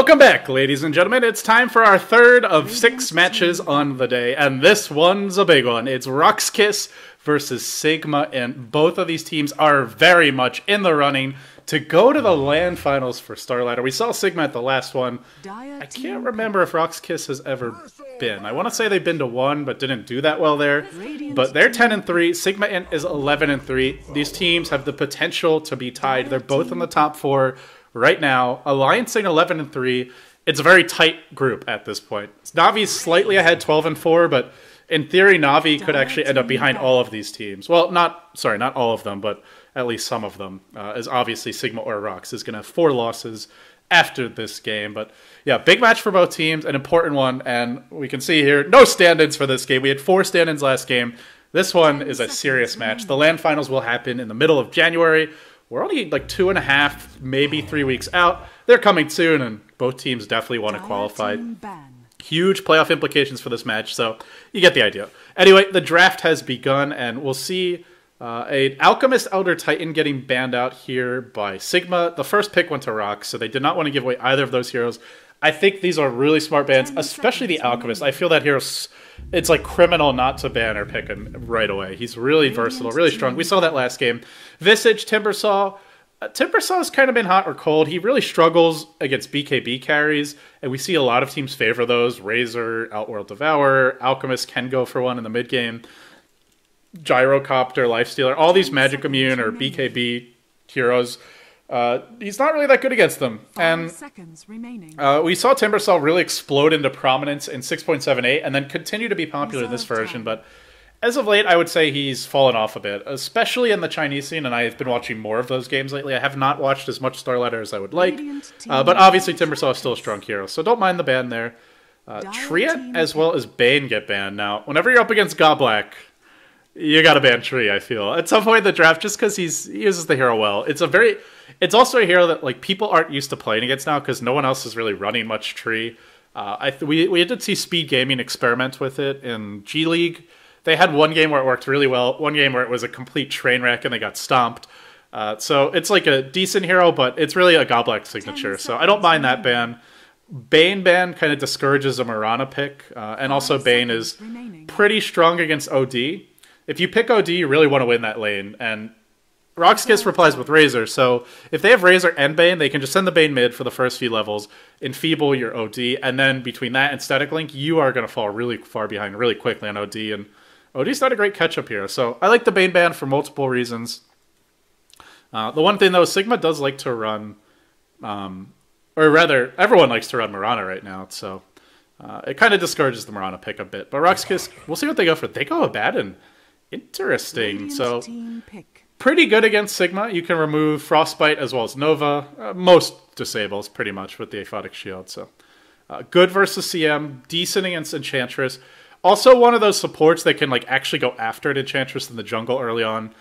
Welcome back, ladies and gentlemen. It's time for our third of 6 matches on the day, and this one's a big one. It's RoX.KiS versus sigma.int. Both of these teams are very much in the running to go to the LAN finals for Starladder. We saw Sigma at the last one. I can't remember if RoX.KiS has ever been. I want to say they've been to one, but didn't do that well there. But they're 10-3. Sigma.int is 11-3. These teams have the potential to be tied. They're both in the top 4 right now. Alliance saying 11-3. It's a very tight group at this point. Navi's slightly ahead, 12-4, but in theory, Navi could actually end up behind all of these teams. Well, not all of them, but at least some of them, as obviously Sigma or RoX is going to have 4 losses after this game. But yeah, big match for both teams, an important one, and we can see here, no stand-ins for this game. We had 4 stand-ins last game. This one is a serious match. The LAN finals will happen in the middle of January. We're only like 2.5, maybe 3 weeks out. They're coming soon, and both teams definitely want to qualify. Huge playoff implications for this match, so you get the idea. Anyway, the draft has begun, and we'll see an Alchemist Elder Titan getting banned out here by Sigma. The first pick went to RoX, so they did not want to give away either of those heroes. I think these are really smart bans, especially the Alchemist. I feel that hero, it's like criminal not to ban or pick him right away. He's really versatile, really strong. We saw that last game. Visage, Timbersaw. Timbersaw's kind of been hot or cold. He really struggles against BKB carries, and we see a lot of teams favor those. Razor, Outworld Devourer, Alchemist can go for one in the mid game. Gyrocopter, Lifestealer, all these Magic Immune or BKB heroes. He's not really that good against them. And we saw Timbersaw really explode into prominence in 6.78 and then continue to be popular in this version, but as of late, I would say he's fallen off a bit, especially in the Chinese scene, and I have been watching more of those games lately. I have not watched as much Starladder as I would like, but obviously Timbersaw is still a strong hero, so don't mind the ban there. Triet as well as Bane get banned. Now, whenever you're up against Godblack, you gotta ban Tree, I feel. At some point in the draft, just because he uses the hero well. It's also a hero that like people aren't used to playing against now because no one else is really running much Tree. We did see Speed Gaming experiment with it in G League. They had one game where it worked really well, one game where it was a complete train wreck and they got stomped. So it's like a decent hero, but it's really a Godblack signature. So I don't mind that ban. Bane ban kind of discourages a Mirana pick, and also Bane is pretty strong against OD. If you pick OD, you really want to win that lane, and RoX.KiS replies with Razor, so if they have Razor and Bane, they can just send the Bane mid for the first few levels, enfeeble your OD, and then between that and Static Link, you are going to fall really far behind really quickly on OD, and OD's not a great catch-up here, so I like the Bane ban for multiple reasons. The one thing, though, Sigma does like to run, or rather, everyone likes to run Mirana right now, so it kind of discourages the Mirana pick a bit. But RoX.KiS, we'll see what they go for. They go Abaddon. Interesting. So, pretty good against Sigma. You can remove Frostbite as well as Nova. Most disables, pretty much, with the Aphotic Shield. So, good versus CM. Decent against Enchantress. Also one of those supports that can like actually go after an Enchantress in the jungle early on.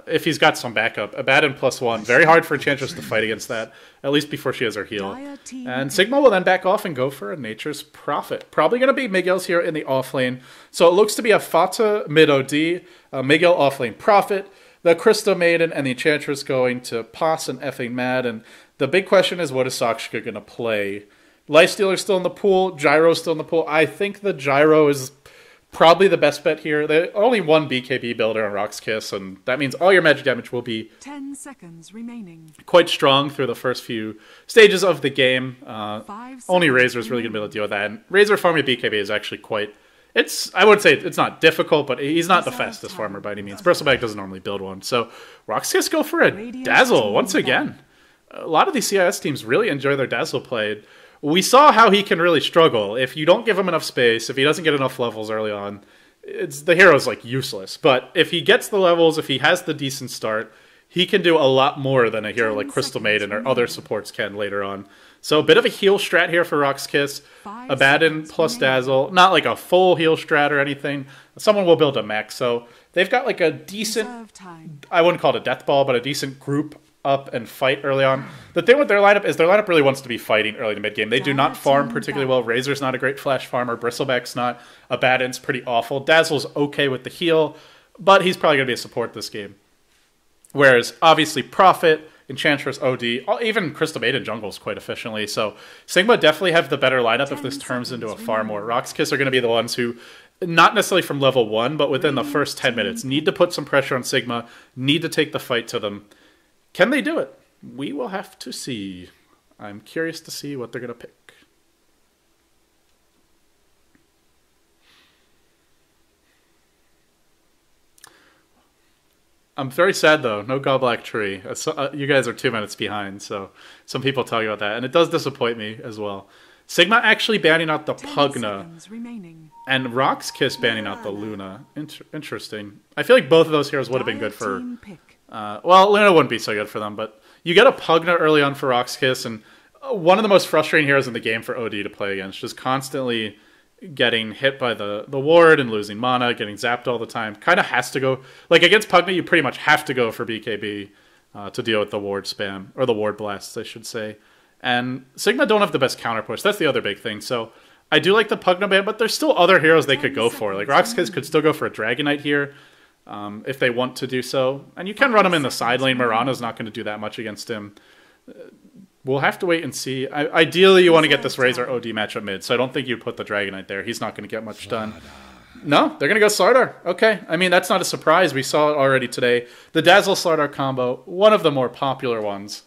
If he's got some backup. Abaddon +1. Very hard for Enchantress to fight against that, at least before she has her heal. And Sigma will then back off and go for a Nature's Prophet. Probably going to be Miguel's here in the offlane. So it looks to be a Fata mid-OD, Miguel offlane Prophet, the Crystal Maiden, and the Enchantress going to Pos and effing Mad. And the big question is, what is Sakshika going to play? Lifestealer's still in the pool, Gyro's still in the pool. I think the Gyro is probably the best bet here. There's only one BKB builder on RoX.KiS, and that means all your magic damage will be 10 seconds remaining. Quite strong through the first few stages of the game. Only Razor is really going to be able to deal with that. And Razor farming BKB is actually quite... I would say it's not difficult, but he's not the fastest farmer by any means. Bristleback doesn't normally build one. So RoX.KiS go for a Dazzle once again. A lot of these CIS teams really enjoy their Dazzle play. We saw how he can really struggle. If you don't give him enough space, if he doesn't get enough levels early on, the hero's like useless. But if he gets the levels, if he has the decent start, he can do a lot more than a hero like Crystal Maiden or other supports can later on. So a bit of a heal strat here for RoX.KiS. Abaddon plus Dazzle. Not like a full heal strat or anything. Someone will build a mech. So they've got like a decent, I wouldn't call it a death ball, but a decent group up and fight early on. The thing with their lineup is their lineup really wants to be fighting early to mid-game. They do not farm particularly well. Razor's not a great flash farmer. Bristleback's not. Abaddon's pretty awful. Dazzle's okay with the heal, but he's probably going to be a support this game. Whereas, obviously, Prophet Enchantress, OD, even Crystal Maiden jungles quite efficiently. So Sigma definitely have the better lineup if this turns into a farm war. RoX.KiS are going to be the ones who, not necessarily from level 1, but within the first 10 minutes, need to put some pressure on Sigma, need to take the fight to them. Can they do it? We will have to see. I'm curious to see what they're going to pick. I'm very sad, though. No Godblack Tree. You guys are 2 minutes behind, so some people tell you about that. And it does disappoint me as well. Sigma actually banning out the Pugna. And RoX.KiS banning out the Luna. Interesting. I feel like both of those heroes would have been good for... well, Luna wouldn't be so good for them, but you get a Pugna early on for RoX.KiS, and one of the most frustrating heroes in the game for OD to play against. Just constantly getting hit by the ward and losing mana, getting zapped all the time. Kind of has to go... Like, against Pugna, you pretty much have to go for BKB to deal with the ward spam. Or the ward blasts, I should say. And Sigma don't have the best counter push. That's the other big thing. So I do like the Pugna ban, but there's still other heroes they could go for. Like, RoX.KiS could still go for a Dragon Knight here if they want to do so. And you can run him in the side lane. Mirana's not going to do that much against him. We'll have to wait and see. Ideally, you want to get this Razor OD matchup mid, so I don't think you put the Dragon Knight there. He's not going to get much done. No, they're going to go Starladder. Okay. I mean, that's not a surprise. We saw it already today. The Dazzle Starladder combo, one of the more popular ones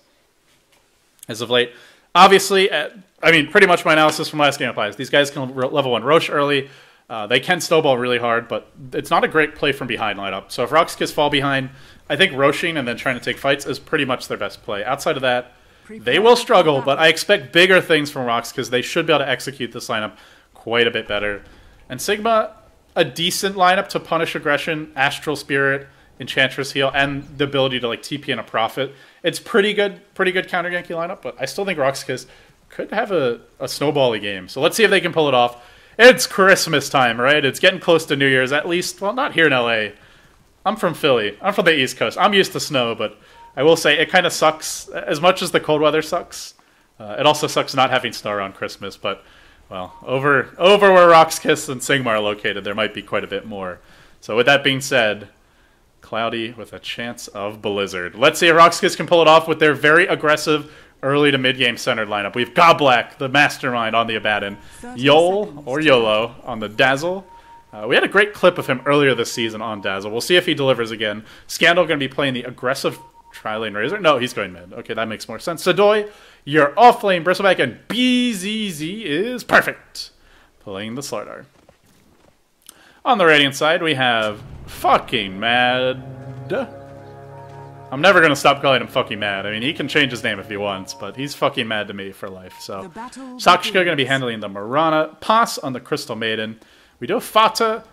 as of late. Obviously, I mean, pretty much my analysis from last game applies. These guys can level 1 Roche early. They can snowball really hard, but it's not a great play from behind lineup. So if RoX.KiS fall behind, I think Roshing and then trying to take fights is pretty much their best play. Outside of that, they will struggle, but I expect bigger things from RoX.KiS. They should be able to execute this lineup quite a bit better. And Sigma, a decent lineup to punish aggression, Astral Spirit, Enchantress Heal, and the ability to like TP in a Prophet. It's pretty good counter Genki lineup, but I still think RoX.KiS could have a snowbally game. So let's see if they can pull it off. It's Christmas time, right? It's getting close to New Year's, at least. Well, not here in LA. I'm from Philly. I'm from the East Coast. I'm used to snow, but I will say it kind of sucks. As much as the cold weather sucks, it also sucks not having snow around Christmas. But, well, over where RoX.KiS and Sigma are located, there might be quite a bit more. So with that being said, cloudy with a chance of blizzard. Let's see if RoX.KiS can pull it off with their very aggressive early to mid-game centered lineup. We have Godblack, the mastermind, on the Abaddon. Yol, or YOLO, on the Dazzle. We had a great clip of him earlier this season on Dazzle. We'll see if he delivers again. Scandal going to be playing the aggressive Tri-Lane Razor. No, he's going mid. Okay, that makes more sense. Sadoy, your off-lane Bristleback, and BZZ is perfect. Playing the Starladder. On the Radiant side, we have Fucking Mad. I'm never going to stop calling him Fucking Mad. I mean, he can change his name if he wants, but he's Fucking Mad to me for life. So, Sakshika going to be handling the Mirana. Pass on the Crystal Maiden. We do have Fata.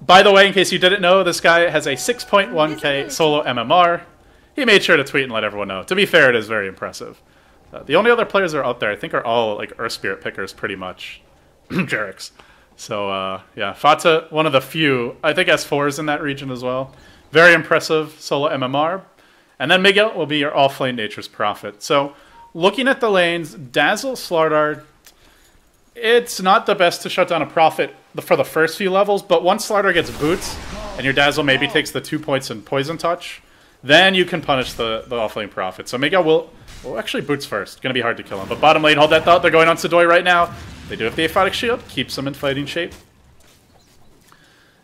By the way, in case you didn't know, this guy has a 6.1k solo MMR. He made sure to tweet and let everyone know. To be fair, it is very impressive. The only other players that are out there, I think, are all like Earth Spirit pickers, pretty much. Jarix. So, yeah, Fata, one of the few. I think S4 is in that region as well. Very impressive solo MMR. And then Miguel will be your off-lane Nature's Prophet. So, looking at the lanes, Dazzle, Starladder, it's not the best to shut down a Prophet for the first few levels, but once Starladder gets boots, and your Dazzle maybe takes the 2 points in Poison Touch, then you can punish the off-lane Prophet. So Miguel will actually boots first. Going to be hard to kill him. But bottom lane, hold that thought. They're going on Sadoy right now. They do have the Aphotic Shield. Keeps them in fighting shape.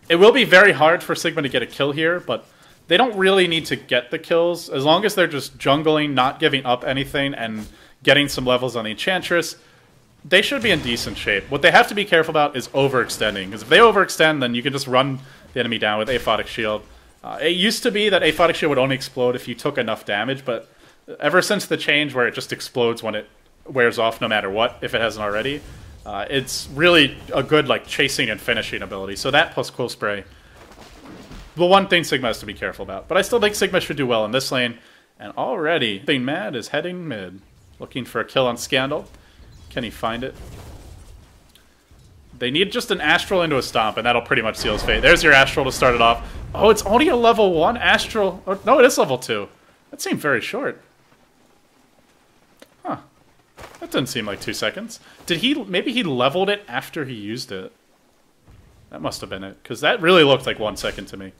It will be very hard for Sigma to get a kill here, but they don't really need to get the kills. As long as they're just jungling, not giving up anything, and getting some levels on the Enchantress, they should be in decent shape. What they have to be careful about is overextending. Because if they overextend, then you can just run the enemy down with Aphotic Shield. It used to be that Aphotic Shield would only explode if you took enough damage, but ever since the change where it just explodes when it wears off no matter what, if it hasn't already, it's really a good like chasing and finishing ability. So that plus Cool Spray, the one thing Sigma has to be careful about. But I still think Sigma should do well in this lane. And already, Being Mad is heading mid. Looking for a kill on Scandal. Can he find it? They need just an Astral into a Stomp, and that'll pretty much seal his fate. There's your Astral to start it off. Oh, it's only a level 1 Astral. Oh, no, it is level 2. That seemed very short. Huh. That didn't seem like 2 seconds. Did he... Maybe he leveled it after he used it. That must have been it, because that really looked like 1 second to me.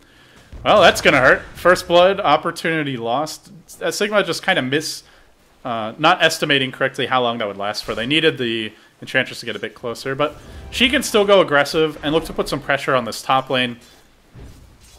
Well, that's going to hurt. First blood, opportunity lost. Sigma just kind of not estimating correctly how long that would last for. They needed the Enchantress to get a bit closer, but she can still go aggressive and look to put some pressure on this top lane.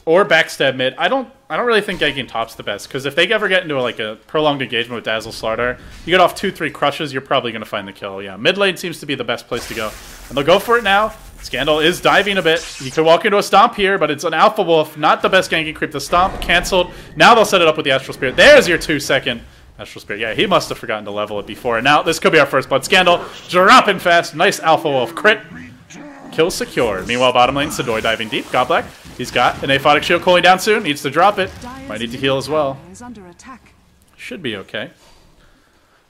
Or backstab mid. I don't really think ganking top's the best, because if they ever get into a prolonged engagement with Dazzle Starladder, you get off 2-3 crushes, you're probably going to find the kill. Yeah, mid lane seems to be the best place to go. And they'll go for it now. Scandal is diving a bit. He could walk into a stomp here, but it's an Alpha Wolf. Not the best ganking creep. The stomp canceled. Now they'll set it up with the Astral Spirit. There's your 2-second Astral Spirit. Yeah, he must have forgotten to level it before. And now this could be our first blood. Scandal dropping fast. Nice Alpha Wolf crit. Kill secured. Meanwhile, bottom lane, Sidoi diving deep. Godblack. He's got an aphotic shield cooling down soon. Needs to drop it. Might need to heal as well. Should be okay.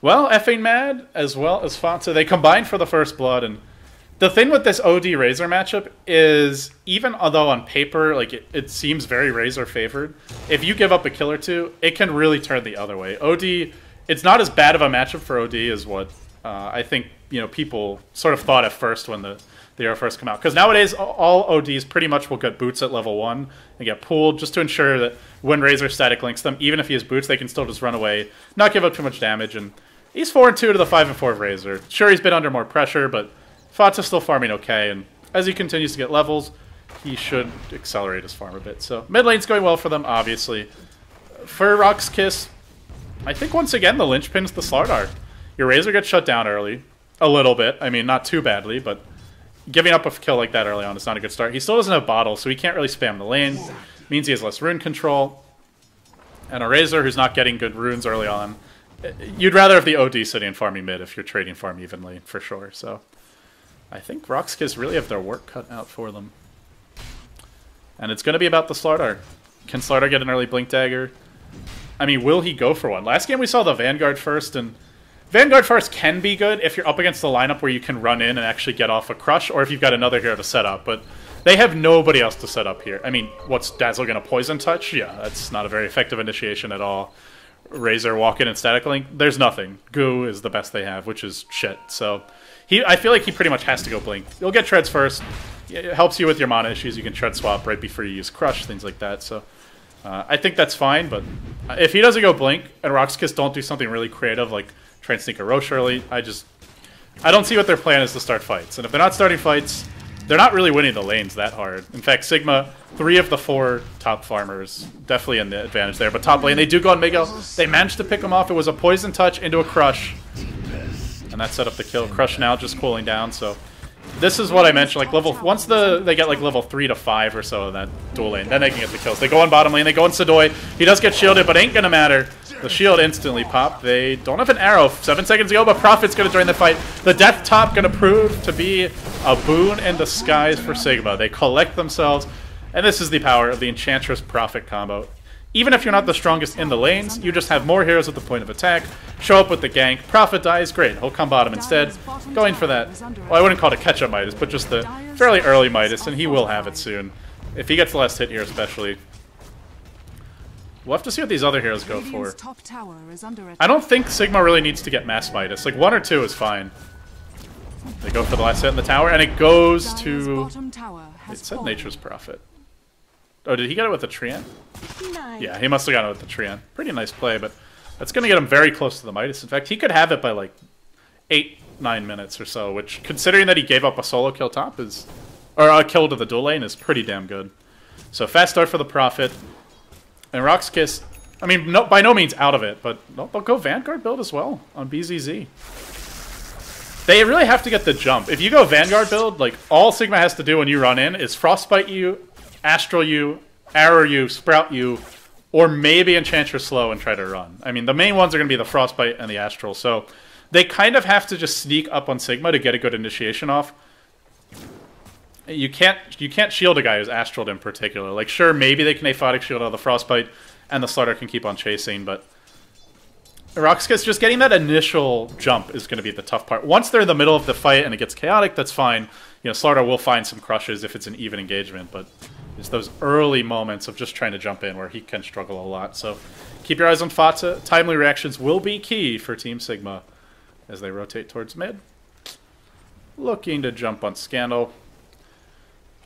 Well, effing mad as well as Fanta. They combined for the first blood. And the thing with this OD Razor matchup is, even although on paper it seems very Razor favored, if you give up a kill or two, it can really turn the other way. OD, it's not as bad of a matchup for OD as what I think people sort of thought at first when the hero first come out. Because nowadays, all ODs pretty much will get boots at level 1 and get pooled just to ensure that when Razor static links them, even if he has boots, they can still just run away, not give up too much damage. And he's 4-2 to the 5-4 of Razor. Sure, he's been under more pressure, but Fata's still farming okay. And as he continues to get levels, he should accelerate his farm a bit. So mid lane's going well for them, obviously. For RoX.KiS, I think once again the linchpin's the Starladder. Your Razor gets shut down early. A little bit. I mean, not too badly, but giving up a kill like that early on is not a good start. He still doesn't have Bottle, so he can't really spam the lane. Means he has less rune control. And a Razor who's not getting good runes early on. You'd rather have the OD sitting and farming mid if you're trading farm evenly, for sure. So I think RoX.KiS really have their work cut out for them. And it's going to be about the Starladder. Can Starladder get an early Blink Dagger? I mean, will he go for one? Last game we saw the Vanguard first, and Vanguard first can be good if you're up against the lineup where you can run in and actually get off a crush, or if you've got another hero to set up, but they have nobody else to set up here. I mean, what's Dazzle going to Poison Touch? Yeah, that's not a very effective initiation at all. Razor walk in and static link? There's nothing. Goo is the best they have, which is shit. So I feel like he pretty much has to go Blink. You'll get Treads first. It helps you with your mana issues. You can Tread swap right before you use Crush, things like that. So I think that's fine, but if he doesn't go Blink and RoX.KiS don't do something really creative like try and sneak a Roche early, I don't see what their plan is to start fights. And if they're not starting fights, they're not really winning the lanes that hard. In fact, Sigma, 3 of the 4 top farmers, definitely in the advantage there. But top lane, they do go on Miguel. They managed to pick him off. It was a Poison Touch into a Crush. And that set up the kill. Crush now just cooling down, so this is what I mentioned. Like once they get like level 3 to 5 or so in that dual lane, then they can get the kills. They go on bottom lane, they go on Sidoi. He does get shielded, but ain't gonna matter. The shield instantly popped. They don't have an arrow 7 seconds ago, but Prophet's gonna join the fight. The Death Top gonna prove to be a boon in disguise for Sigma. They collect themselves, and this is the power of the Enchantress Prophet combo. Even if you're not the strongest in the lanes, you just have more heroes at the point of attack, show up with the gank, Prophet dies, great, he'll come bottom instead. Going for that, well, I wouldn't call it a catch-up Midas, but just the fairly early Midas, and he will have it soon. If he gets the last hit here especially. We'll have to see what these other heroes go for. I don't think Sigma really needs to get Mass Midas. Like 1 or 2 is fine. They go for the last hit in the tower, and it goes to... It said Nature's Prophet. Oh, did he get it with the Treant? Yeah, he must have gotten it with the Treant. Pretty nice play, but that's going to get him very close to the Midas. In fact, he could have it by like 8-9 minutes or so, which, considering that he gave up a solo kill top, is... Or a kill to the dual lane, is pretty damn good. So fast start for the Prophet. And RoX.KiS, I mean, by no means out of it, but they'll go Vanguard build as well on BZZ. They really have to get the jump. If you go Vanguard build, like, all Sigma has to do when you run in is Frostbite you, Astral you, Arrow you, Sprout you, or maybe Enchantress slow and try to run. I mean, the main ones are going to be the Frostbite and the Astral, so they kind of have to just sneak up on Sigma to get a good initiation off. You can't shield a guy who's Astraled in particular. Like, sure, maybe they can aphotic shield out of the Frostbite, and the Starladder can keep on chasing, but RoX.KiS, just getting that initial jump is going to be the tough part. Once they're in the middle of the fight and it gets chaotic, that's fine. You know, Starladder will find some crushes if it's an even engagement, but it's those early moments of just trying to jump in where he can struggle a lot. So keep your eyes on Fata. Timely reactions will be key for Team Sigma as they rotate towards mid. Looking to jump on Scandal.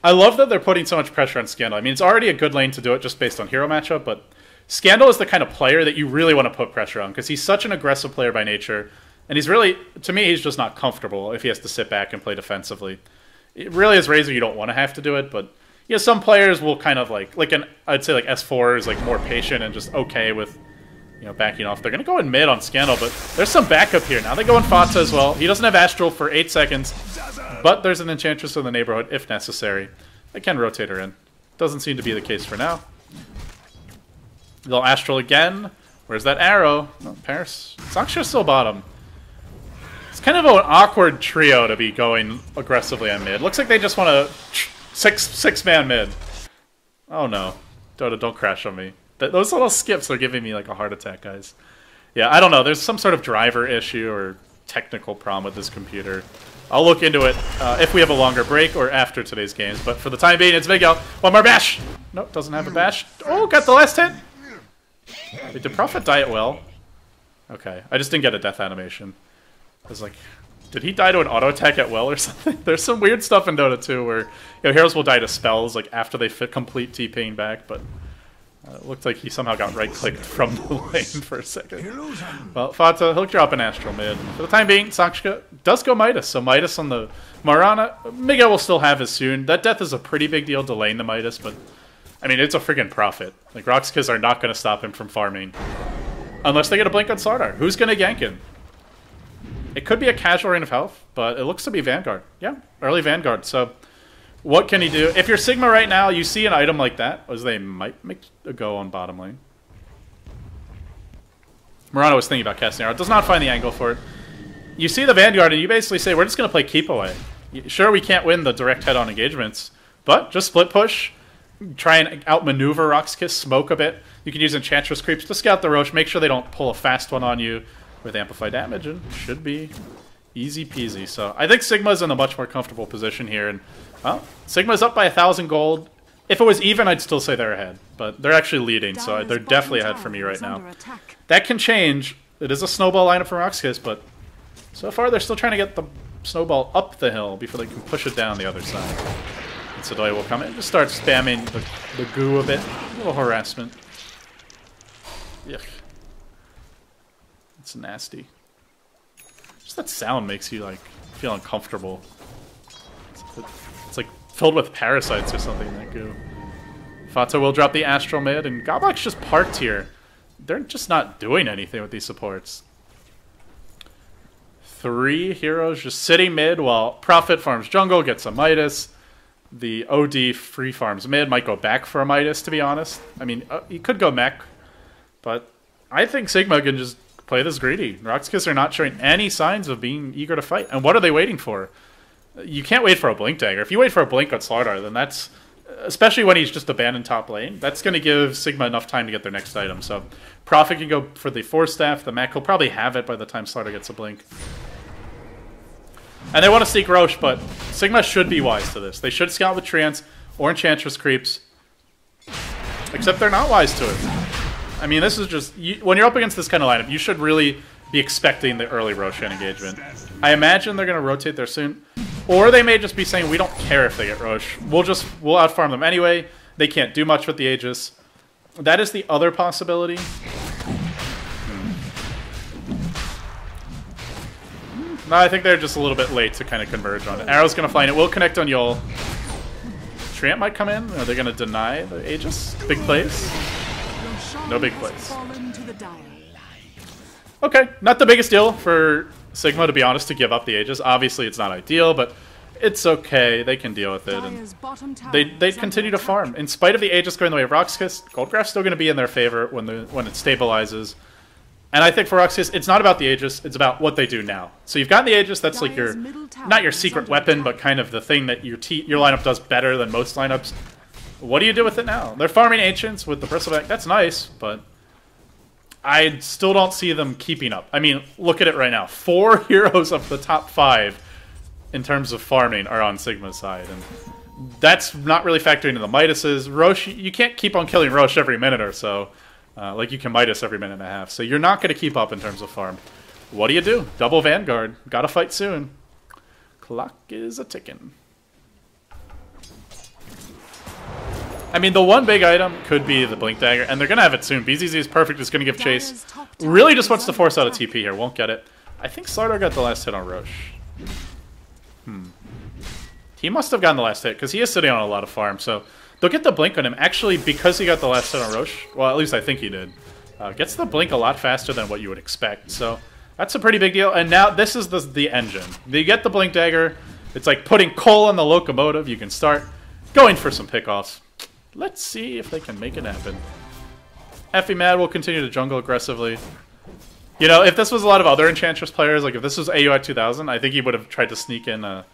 I love that they're putting so much pressure on Scandal. I mean, it's already a good lane to do it just based on hero matchup, but Scandal is the kind of player that you really want to put pressure on because he's such an aggressive player by nature, and he's really, to me, he's just not comfortable if he has to sit back and play defensively. It really is Razor, you don't want to have to do it, but you know, some players will kind of I'd say like S4 is like more patient and just okay with, you know, backing off. They're going to go in mid on Scandal, but there's some backup here. Now they go in Fata as well. He doesn't have Astral for 8 seconds, but there's an Enchantress in the neighborhood if necessary. They can rotate her in. Doesn't seem to be the case for now. They'll Astral again. Where's that arrow? No, Paris. Saksha's still bottom. It's kind of an awkward trio to be going aggressively on mid. Looks like they just want to six-man mid. Oh no. Dota, don't crash on me. Those little skips are giving me like a heart attack, guys. Yeah, I don't know. There's some sort of driver issue or technical problem with this computer. I'll look into it if we have a longer break or after today's games. But for the time being, it's Miguel. One more bash! Nope, doesn't have a bash. Oh, got the last hit! Wait, did Prophet die at well? Okay, I just didn't get a death animation. I was like, did he die to an auto attack at well or something? There's some weird stuff in Dota 2 where, you know, heroes will die to spells like after they complete TPing back, but it looked like he somehow got right-clicked from the lane for a second. Well, Fata, he'll drop an Astral mid. For the time being, Sakshka does go Midas, so Midas on the Marana. Miguel will still have his soon. That death is a pretty big deal delaying the Midas, but I mean, it's a friggin' Prophet. Like, RoX.KiS are not going to stop him from farming. Unless they get a blink on Starladder. Who's going to gank him? It could be a casual Rain of Health, but it looks to be Vanguard. Yeah, early Vanguard. So, what can he do? If you're Sigma right now, you see an item like that, as they might make a go on bottom lane. Murano was thinking about casting arrow. Does not find the angle for it. You see the Vanguard, and you basically say, we're just going to play keep away. Sure, we can't win the direct head-on engagements, but just split push. Try and outmaneuver RoX.KiS, smoke a bit. You can use Enchantress creeps to scout the Roche, make sure they don't pull a fast one on you with amplified damage, and should be easy peasy. So I think Sigma's in a much more comfortable position here, and well, Sigma's up by 1,000 gold. If it was even, I'd still say they're ahead, but they're actually leading, so they're definitely ahead for me right now. That can change. It is a snowball lineup for RoX.KiS, but so far they're still trying to get the snowball up the hill before they can push it down the other side. And Sadoy will come in, just start spamming the goo a bit. A little harassment. Yuck. It's nasty. Just that sound makes you like feel uncomfortable. It's like filled with parasites or something, that goo. Fata will drop the Astral mid, and Goblok's just parked here. They're just not doing anything with these supports. 3 heroes just sitting mid while Prophet farms jungle, gets a Midas. The OD free farms mid, might go back for a Midas, to be honest. I mean, he could go mech, but I think Sigma can just play this greedy. RoX.KiS are not showing any signs of being eager to fight. And what are they waiting for? You can't wait for a Blink Dagger. If you wait for a Blink on Starladder, then that's, especially when he's just abandoned top lane, that's going to give Sigma enough time to get their next item. So Prophet can go for the Force Staff. The mech will probably have it by the time Starladder gets a Blink. And they want to seek Roche, but Sigma should be wise to this. They should scout with Treants or Enchantress creeps. Except they're not wise to it. I mean, this is just... when you're up against this kind of lineup, you should really be expecting the early Roshan engagement. I imagine they're going to rotate there soon. Or they may just be saying, we don't care if they get Roche. We'll outfarm them anyway. They can't do much with the Aegis. That is the other possibility. No, I think they're just a little bit late to kind of converge on it. Arrow's going to fly in. It will connect on Yol. Treant might come in. Are they going to deny the Aegis? Big plays? No big plays. Okay, not the biggest deal for Sigma, to be honest, to give up the Aegis. Obviously, it's not ideal, but it's okay. They can deal with it. And they continue to farm. In spite of the Aegis going the way of RoX.KiS, Goldgraph's still going to be in their favor when it stabilizes. And I think for RoX.KiS, it's not about the Aegis, it's about what they do now. So you've got the Aegis, that's like your, not your secret weapon, but kind of the thing that your lineup does better than most lineups. What do you do with it now? They're farming Ancients with the Bristleback, that's nice, but I still don't see them keeping up. I mean, look at it right now. 4 heroes of the top 5 in terms of farming are on Sigma's side, and that's not really factoring into the Midases. Roche, you can't keep on killing Roche every minute or so. Like you can Midas every minute and a half. So you're not going to keep up in terms of farm. What do? Double Vanguard. Gotta fight soon. Clock is a ticking. I mean, the one big item could be the Blink Dagger, and they're going to have it soon. BZZ is perfect. It's going to give chase. Really just wants to force out a TP here. Won't get it. I think Starladder got the last hit on Roche. He must have gotten the last hit, because he is sitting on a lot of farm, so they'll get the Blink on him. Actually, because he got the last hit on Roche, well, at least I think he did, gets the Blink a lot faster than what you would expect, so that's a pretty big deal. And now this is the engine. You get the Blink Dagger. It's like putting coal on the locomotive. You can start going for some pickoffs. Let's see if they can make it happen. Effie Mad will continue to jungle aggressively. You know, if this was a lot of other Enchantress players, like if this was AUI 2000, I think he would have tried to sneak in a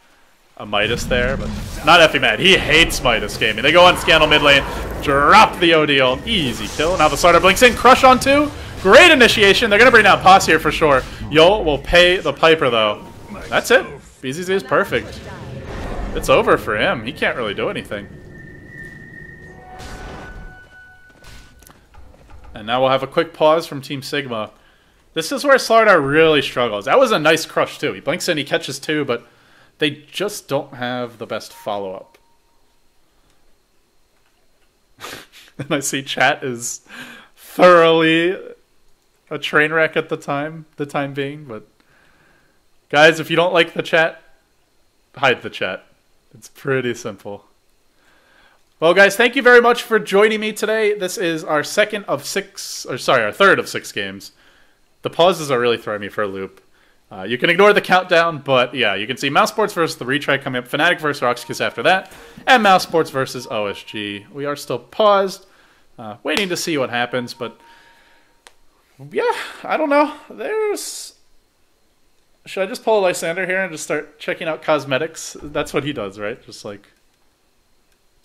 Midas there, but not Effie Mad. He hates Midas gaming. They go on Scandal mid lane, drop the OD ult, easy kill. Now the Starter blinks in, Crush on 2. Great initiation. They're going to bring down Pos here for sure. Yo will pay the Piper though. That's it. BZZ is perfect. It's over for him. He can't really do anything. And now we'll have a quick pause from Team Sigma. This is where Starladder really struggles. That was a nice crush too. He blinks in, he catches 2, but they just don't have the best follow-up. And I see chat is thoroughly a train wreck at the time being, but guys, if you don't like the chat, hide the chat. It's pretty simple. Well, guys, thank you very much for joining me today. This is our third of 6 games. The pauses are really throwing me for a loop. You can ignore the countdown, but yeah, you can see Mouse Sports versus the retry coming up, Fnatic versus RoX.KiS after that, and Mouse Sports versus OSG. We are still paused, waiting to see what happens, but yeah, I don't know. Should I just pull a Lysander here and just start checking out cosmetics? That's what he does, right? Just like,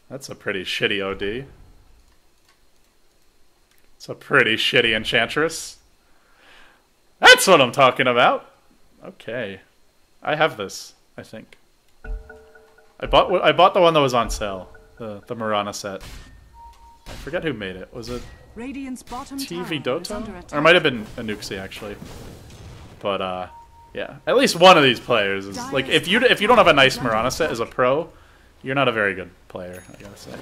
that's a pretty shitty OD. It's a pretty shitty Enchantress. That's what I'm talking about. Okay, I have this. I think I bought the one that was on sale, the Mirana set. I forget who made it. Was it TV Dota? Or it might have been Anuxi actually. But yeah, at least one of these players is like if you don't have a nice Mirana set as a pro, you're not a very good player. I gotta say.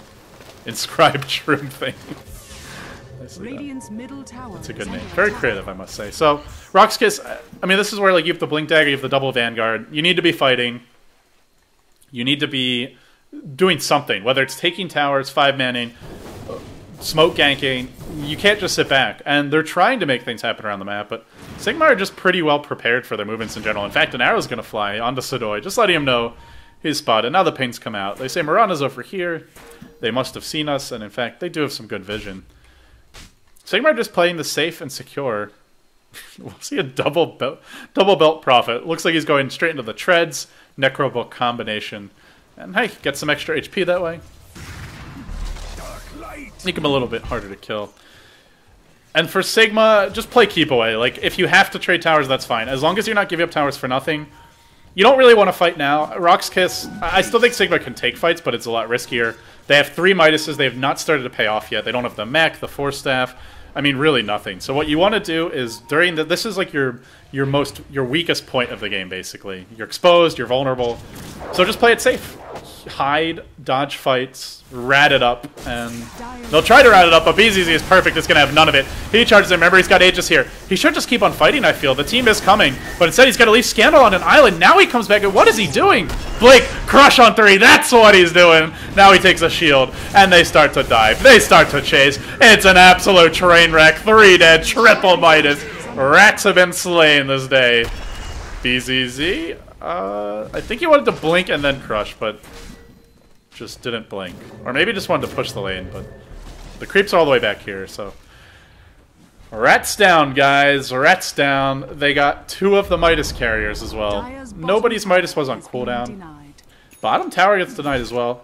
Inscribed Shroom thing. It's a good name. Very creative, I must say. So, RoX.KiS, I mean, this is where like you have the Blink Dagger, you have the double Vanguard. You need to be fighting. You need to be doing something, whether it's taking towers, 5-manning, smoke ganking. You can't just sit back. And they're trying to make things happen around the map, but Sigma are just pretty well prepared for their movements in general. In fact, an arrow's going to fly onto Sidoi, just letting him know his spot. And now the pings come out. They say Mirana's over here. They must have seen us, and in fact, they do have some good vision. Sigma are just playing the safe and secure. We'll see a double belt Prophet. Looks like he's going straight into the treads. Necrobook combination. And hey, get some extra HP that way. Make him a little bit harder to kill. And for Sigma, just play keep away. Like, if you have to trade towers, that's fine. As long as you're not giving up towers for nothing. You don't really want to fight now. RoX.KiS, I still think Sigma can take fights, but it's a lot riskier. They have 3 Midases. They have not started to pay off yet. They don't have the mech, the Force Staff. I mean, really nothing. So what you want to do is during this is like your weakest point of the game, basically. You're exposed, you're vulnerable. So just play it safe. Hide, dodge fights, rat it up, and they'll try to rat it up, but BZZ is perfect. It's going to have none of it. He charges him. Remember, he's got Aegis here. He should just keep on fighting, I feel. The team is coming, but instead he's got to leave Scandal on an island. Now he comes back, and what is he doing? Blake, crush on 3. That's what he's doing. Now he takes a shield, and they start to dive. They start to chase. It's an absolute train wreck. 3 dead, triple Midas. Rats have been slain this day. BZZ, I think he wanted to blink and then crush, but just didn't blink. Or maybe just wanted to push the lane, but the creeps are all the way back here, so. Rats down, guys. Rats down. They got 2 of the Midas carriers as well. Nobody's Midas was on cooldown. Bottom tower gets denied as well.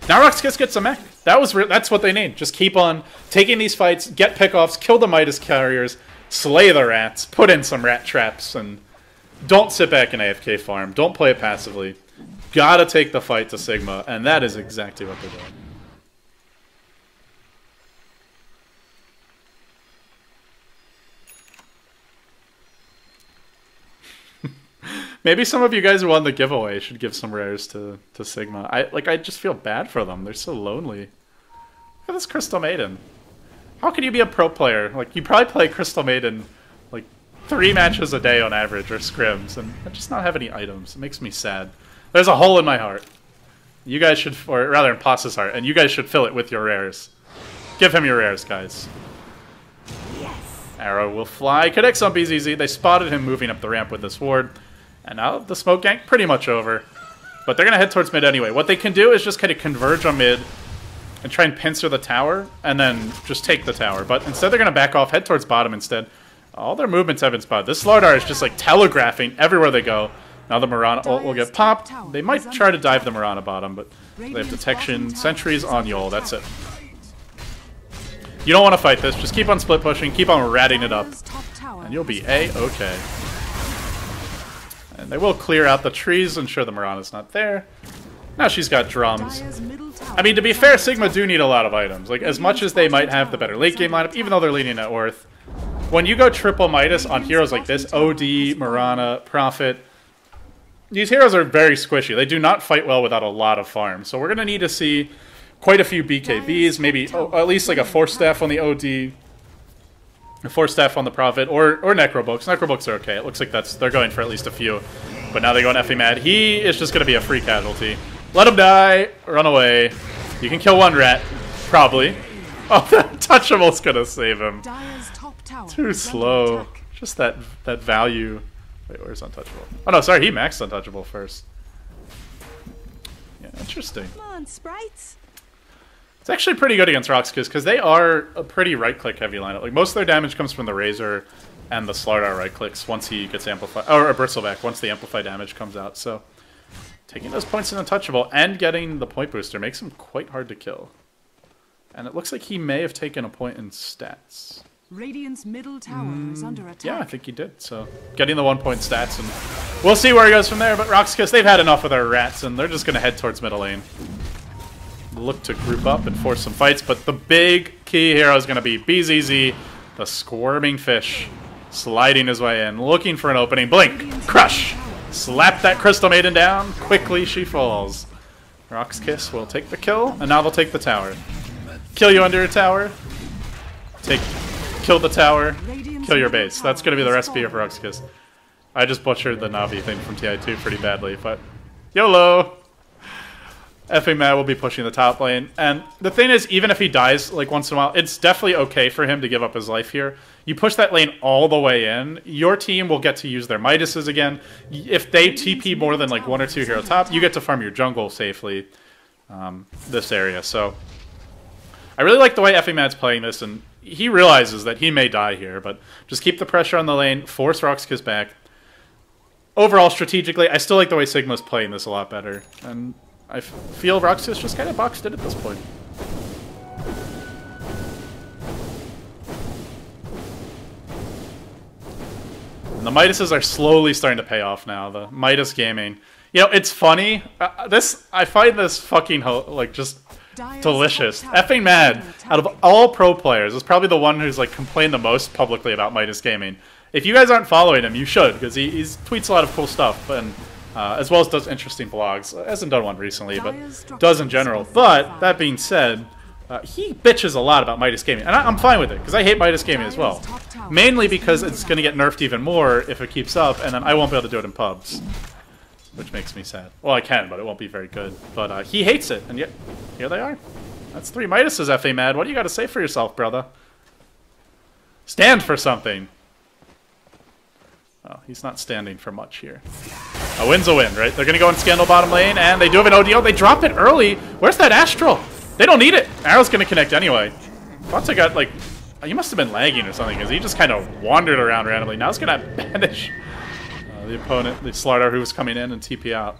Now RoX.KiS gets a mech. That's what they need. Just keep on taking these fights, get pickoffs, kill the Midas carriers, slay the rats, put in some rat traps, and don't sit back and AFK farm. Don't play it passively. Gotta take the fight to Sigma, and that is exactly what they're doing. Maybe some of you guys who won the giveaway should give some rares to Sigma. I just feel bad for them. They're so lonely. Look at this Crystal Maiden. How can you be a pro player? Like, you probably play Crystal Maiden like 3 matches a day on average, or scrims, and just not have any items. It makes me sad. There's a hole in my heart. You guys should, or rather in Plas's heart, and you guys should fill it with your rares. Give him your rares, guys. Arrow will fly. Connects on BZZ. They spotted him moving up the ramp with this ward. And now the smoke gank pretty much over. But they're going to head towards mid anyway. What they can do is just kind of converge on mid and try and pincer the tower and then just take the tower. But instead they're going to back off, head towards bottom instead. All their movements have been spotted. This Starladder is just like telegraphing everywhere they go. Now the Mirana ult will get popped. They might try to dive the Mirana bottom, but they have detection. Sentries on Yol. That's it. You don't want to fight this. Just keep on split pushing. Keep on ratting it up. And you'll be A-okay. And they will clear out the trees, ensure the Mirana's not there. Now she's got drums. I mean, to be fair, Sigma do need a lot of items. Like, as much as they might have the better late game lineup, even though they're leading at Worth, when you go triple Midas on heroes like this, OD, Mirana, Prophet, these heroes are very squishy. They do not fight well without a lot of farm. So we're going to need to see quite a few BKBs, maybe at least like a 4-staff on the OD, a 4-staff on the Prophet, or Necrobooks. Necrobooks are okay. It looks like they're going for at least a few. But now they go on Effie Mad. He is just going to be a free casualty. Let him die. Run away. You can kill one rat. Probably. Oh, the Untouchable's going to save him. Too slow. Just that value. Wait, where's Untouchable? Oh, no, sorry. He maxed Untouchable first. Yeah, interesting. Come on, sprites. It's actually pretty good against RoX.KiS because they are a pretty right-click heavy lineup. Like, most of their damage comes from the Razor and the Starladder right-clicks once he gets amplified, or a Bristleback once the amplify damage comes out. So taking those points in Untouchable and getting the point booster makes him quite hard to kill. And it looks like he may have taken a point in stats. Radiant's middle tower is under attack. Yeah, I think he did. So getting the 1-point stats, and we'll see where he goes from there. But RoX.KiS, they've had enough of their rats, and they're just going to head towards middle lane. Look to group up and force some fights, but the big key hero is going to be BZZ, the squirming fish, sliding his way in, looking for an opening. Blink! Crush! Slap that Crystal Maiden down. Quickly she falls. RoX.KiS will take the kill, and now they'll take the tower. Kill you under your tower. Kill the tower. Kill your base. That's going to be the recipe for RoX.KiS. I just butchered the Navi thing from TI2 pretty badly, but YOLO! Effing Mad will be pushing the top lane. And the thing is, even if he dies like once in a while, it's definitely okay for him to give up his life here. You push that lane all the way in, your team will get to use their Midases again. If they TP more than like 1 or 2 hero top, you get to farm your jungle safely this area. So I really like the way Effing Mad's playing this, and he realizes that he may die here, but just keep the pressure on the lane, force RoX.KiS back. Overall, strategically, I still like the way Sigma's playing this a lot better. And I feel RoX.KiS just kind of boxed in at this point. And the Midases are slowly starting to pay off now. The Midas gaming. You know, it's funny. I find this fucking, like, just delicious. Effing Mad, out of all pro players, is probably the one who's, like, complained the most publicly about Midas gaming. If you guys aren't following him, you should, because he tweets a lot of cool stuff, and as well as does interesting vlogs. Hasn't done one recently, but does in general. But, that being said, he bitches a lot about Midas gaming, and I'm fine with it, because I hate Midas gaming as well. Mainly because it's going to get nerfed even more if it keeps up, and then I won't be able to do it in pubs. Which makes me sad. Well, I can, but it won't be very good. But he hates it, and yet, here they are. That's 3 Midases, F.A. Mad. What do you got to say for yourself, brother? Stand for something. Oh, he's not standing for much here. A win's a win, right? They're going to go in Scandal bottom lane, and they do have an ODO. They drop it early. Where's that Astral? They don't need it. Arrow's going to connect anyway. Thought I got, like... He must have been lagging or something, because he just kind of wandered around randomly. Now he's going to banish the opponent, the Starladder, who was coming in and TP out.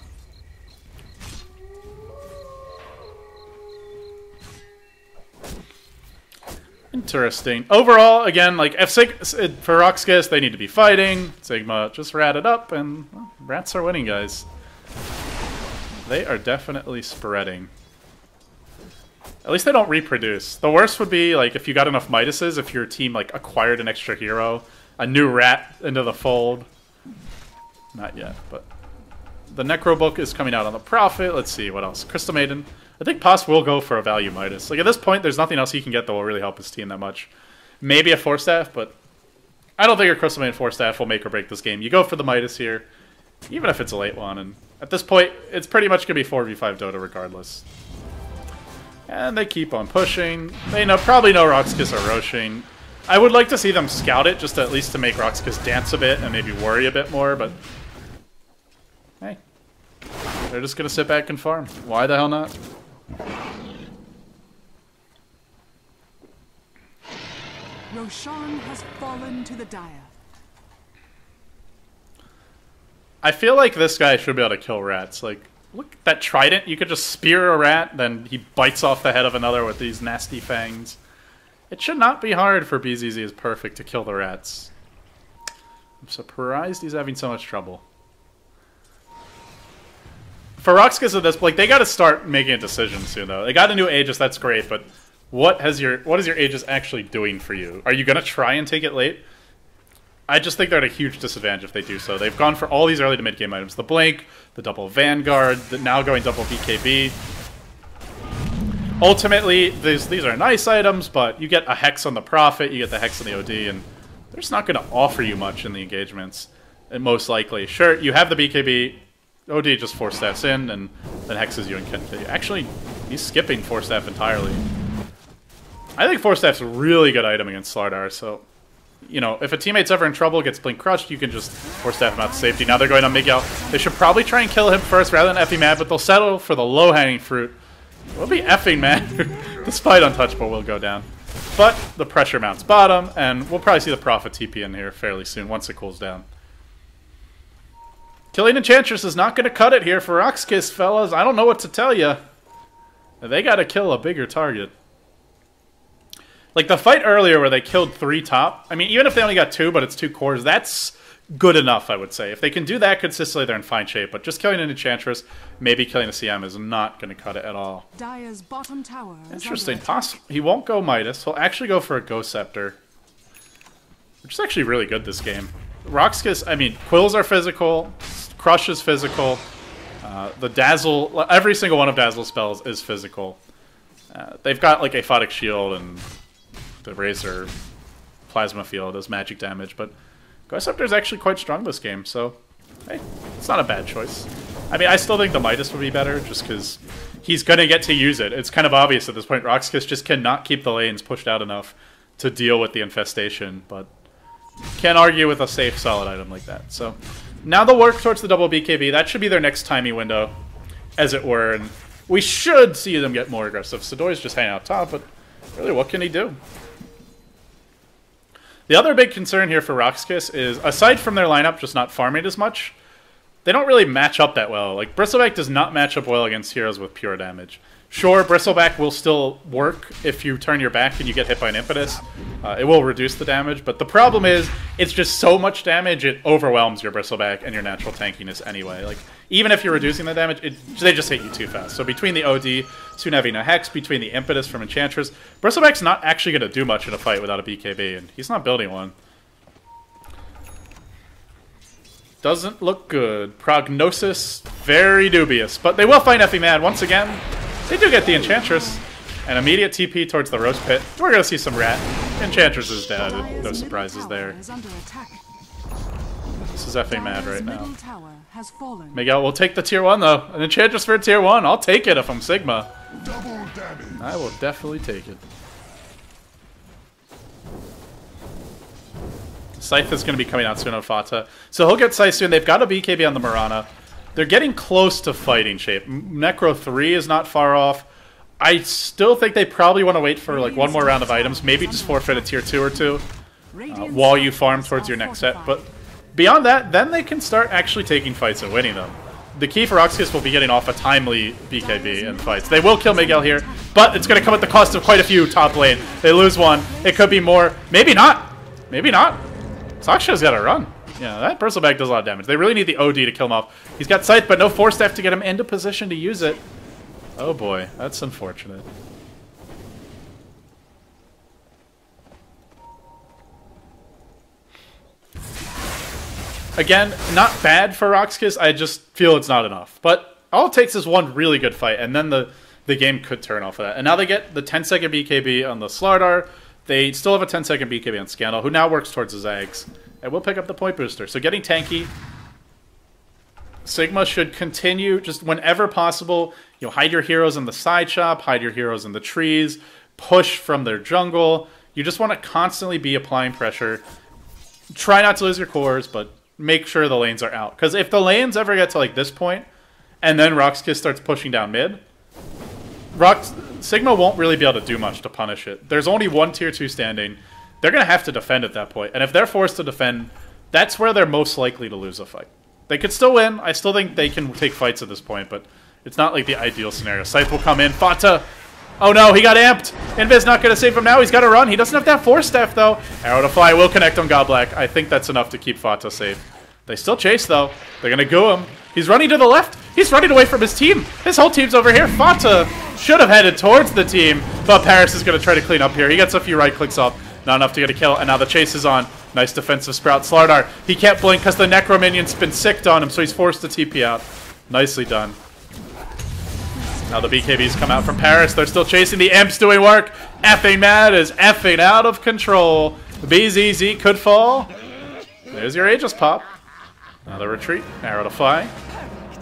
Interesting. Overall, again, like, for RoX.KiS, they need to be fighting. Sigma just ratted up, and well, rats are winning, guys. They are definitely spreading. At least they don't reproduce. The worst would be, like, if you got enough Midases, if your team, like, acquired an extra hero, a new rat into the fold. Not yet, but the Necro Book is coming out on the Prophet. Let's see, what else? Crystal Maiden. I think Pos will go for a value Midas. Like, at this point, there's nothing else he can get that will really help his team that much. Maybe a Force Staff, but I don't think a Crystal Maiden Force Staff will make or break this game. You go for the Midas here, even if it's a late one, and at this point, it's pretty much going to be 4v5 Dota regardless. And they keep on pushing. They probably know RoX.KiS are roshing. I would like to see them scout it, just at least to make RoX.KiS dance a bit and maybe worry a bit more, but hey. They're just going to sit back and farm. Why the hell not? Roshan has fallen to the Dire. I feel like this guy should be able to kill rats. Like, look, that trident, you could just spear a rat, then he bites off the head of another with these nasty fangs. It should not be hard for BZZ is perfect to kill the rats. I'm surprised he's having so much trouble. For RoX.KiS at this, like, they got to start making a decision soon, though. They got a new Aegis, that's great, but what is your Aegis actually doing for you? Are you going to try and take it late? I just think they're at a huge disadvantage if they do so. They've gone for all these early to mid-game items. The Blink, the double Vanguard, the now going double BKB. Ultimately, these are nice items, but you get a Hex on the Prophet, you get the Hex on the OD, and they're just not going to offer you much in the engagements, and most likely. Sure, you have the BKB, OD just Force Staffs in, and then Hexes you and can kill you. Actually, he's skipping Force Staff entirely. I think Force Staff's a really good item against Starladder, so, you know, if a teammate's ever in trouble, gets Blink Crushed, you can just Force Staff him out to safety. Now they're going on Miguel. They should probably try and kill him first rather than effing mad, but they'll settle for the low-hanging fruit. We'll be effing mad. Despite Untouchable will go down. But the pressure mounts bottom, and we'll probably see the Prophet TP in here fairly soon once it cools down. Killing Enchantress is not going to cut it here for RoX.KiS, fellas. I don't know what to tell you. They got to kill a bigger target. Like the fight earlier where they killed 3 top, I mean, even if they only got 2, but it's 2 cores, that's good enough, I would say. If they can do that consistently, they're in fine shape. But just killing an Enchantress, maybe killing a CM is not going to cut it at all. Dire's bottom tower Interesting. He won't go Midas. He'll actually go for a Ghost Scepter, which is actually really good this game. RoX.KiS, I mean, Quills are physical, Crush is physical, the Dazzle, every single one of Dazzle's spells is physical. They've got like Aphotic Shield and the Razor Plasma Field does magic damage, but Ghost Scepter is actually quite strong this game, so hey, it's not a bad choice. I mean, I still think the Midas would be better, just because he's going to get to use it. It's kind of obvious at this point. RoX.KiS just cannot keep the lanes pushed out enough to deal with the infestation, but can't argue with a safe, solid item like that. So now they'll work towards the double BKB. That should be their next timing window, as it were, and we should see them get more aggressive. Sadoy's just hanging out top, but really, what can he do? The other big concern here for RoX.KiS is, aside from their lineup just not farming as much, they don't really match up that well. Like, Bristleback does not match up well against heroes with pure damage. Sure, Bristleback will still work if you turn your back and you get hit by an Impetus. It will reduce the damage, but the problem is, it's just so much damage, it overwhelms your Bristleback and your natural tankiness anyway. Like, even if you're reducing the damage, they just hit you too fast. So between the OD, soon having a Hex, between the Impetus from Enchantress, Bristleback's not actually going to do much in a fight without a BKB, and he's not building one. Doesn't look good. Prognosis, very dubious. But they will find Effie Mad once again. They do get the Enchantress. An immediate TP towards the Roast Pit. We're going to see some rat. Enchantress is dead. No surprises there. This is effing mad right now. Miguel will take the tier 1 though. An Enchantress for tier 1. I'll take it if I'm Sigma. I will definitely take it. Scythe is going to be coming out soon on Fata. So he'll get Scythe soon. They've got a BKB on the Mirana. They're getting close to fighting shape. Necro 3 is not far off. I still think they probably want to wait for like one more round of items. Maybe just forfeit a tier 2 or 2 while you farm towards your next set. But beyond that, then they can start actually taking fights and winning them. The key for RoX.KiS will be getting off a timely BKB in fights. They will kill Miguel here, but it's going to come at the cost of quite a few top lane. They lose one. It could be more. Maybe not. Maybe not. Saksha's got to run. Yeah, that Bristleback does a lot of damage. They really need the OD to kill him off. He's got Scythe, but no Force Staff to get him into position to use it. Oh boy, that's unfortunate. Again, not bad for RoX.KiS, I just feel it's not enough. But all it takes is one really good fight, and then the game could turn off of that. And now they get the 10-second BKB on the Starladder. They still have a 10-second BKB on Scandal, who now works towards his Zags. And we'll pick up the point booster. So getting tanky. Sigma should continue, just whenever possible, hide your heroes in the side shop, hide your heroes in the trees, push from their jungle. You just want to constantly be applying pressure. Try not to lose your cores, but make sure the lanes are out. Because if the lanes ever get to like this point, and then RoX.KiS starts pushing down mid, Sigma won't really be able to do much to punish it. There's only one tier 2 standing. They're going to have to defend at that point. And if they're forced to defend, that's where they're most likely to lose a fight. They could still win. I still think they can take fights at this point, but it's not like the ideal scenario. Scythe will come in. Fata! Oh no, he got amped! Invis not going to save him now. He's got to run. He doesn't have that Force Staff, though. Arrow to Fly will connect on Godblack. I think that's enough to keep Fata safe. They still chase, though. They're going to goo him. He's running to the left. He's running away from his team. His whole team's over here. Fata should have headed towards the team, but Paris is going to try to clean up here. He gets a few right clicks off. Not enough to get a kill, and now the chase is on. Nice defensive Sprout. Starladder, he can't blink because the Necro minion's been sicked on him, so he's forced to TP out. Nicely done. Now the BKBs come out from Paris. They're still chasing. The Imp's doing work. Effing Mad is effing out of control. The BZZ could fall. There's your Aegis pop. Now the retreat. Arrow to Fly.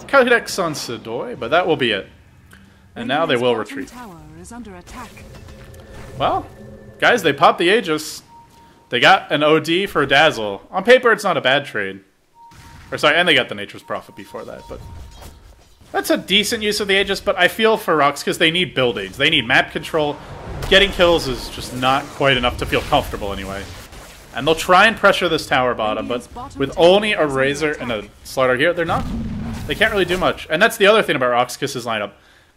Codex on Sedoy, but that will be it. And now they will retreat. Well, guys, they popped the Aegis. They got an OD for Dazzle. On paper, it's not a bad trade. Or sorry, and they got the Nature's Prophet before that, but that's a decent use of the Aegis, but I feel for RoX.KiS they need buildings. They need map control. Getting kills is just not quite enough to feel comfortable anyway. And they'll try and pressure this tower bottom, but with only a Razor and a Starladder here, they can't really do much. And that's the other thing about RoX.KiS's lineup.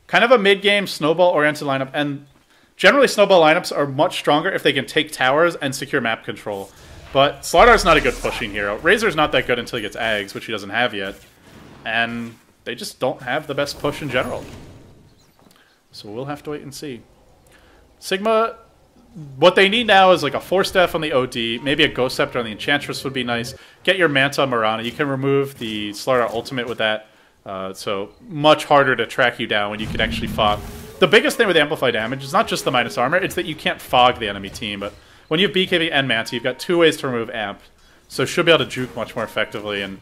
Kind of a mid-game, snowball-oriented lineup, and generally snowball lineups are much stronger if they can take towers and secure map control. But Starladder's not a good pushing hero. Razor's not that good until he gets Ags, which he doesn't have yet. And they just don't have the best push in general. So we'll have to wait and see. Sigma, what they need now is like a Force Staff on the OD, maybe a Ghost Scepter on the Enchantress would be nice. Get your Manta on Mirana. You can remove the Starladder ultimate with that. So much harder to track you down when you can actually fog. The biggest thing with Amplify damage is not just the minus armor, it's that you can't fog the enemy team. But when you have BKB and Manta, you've got 2 ways to remove Amp. So should be able to juke much more effectively. And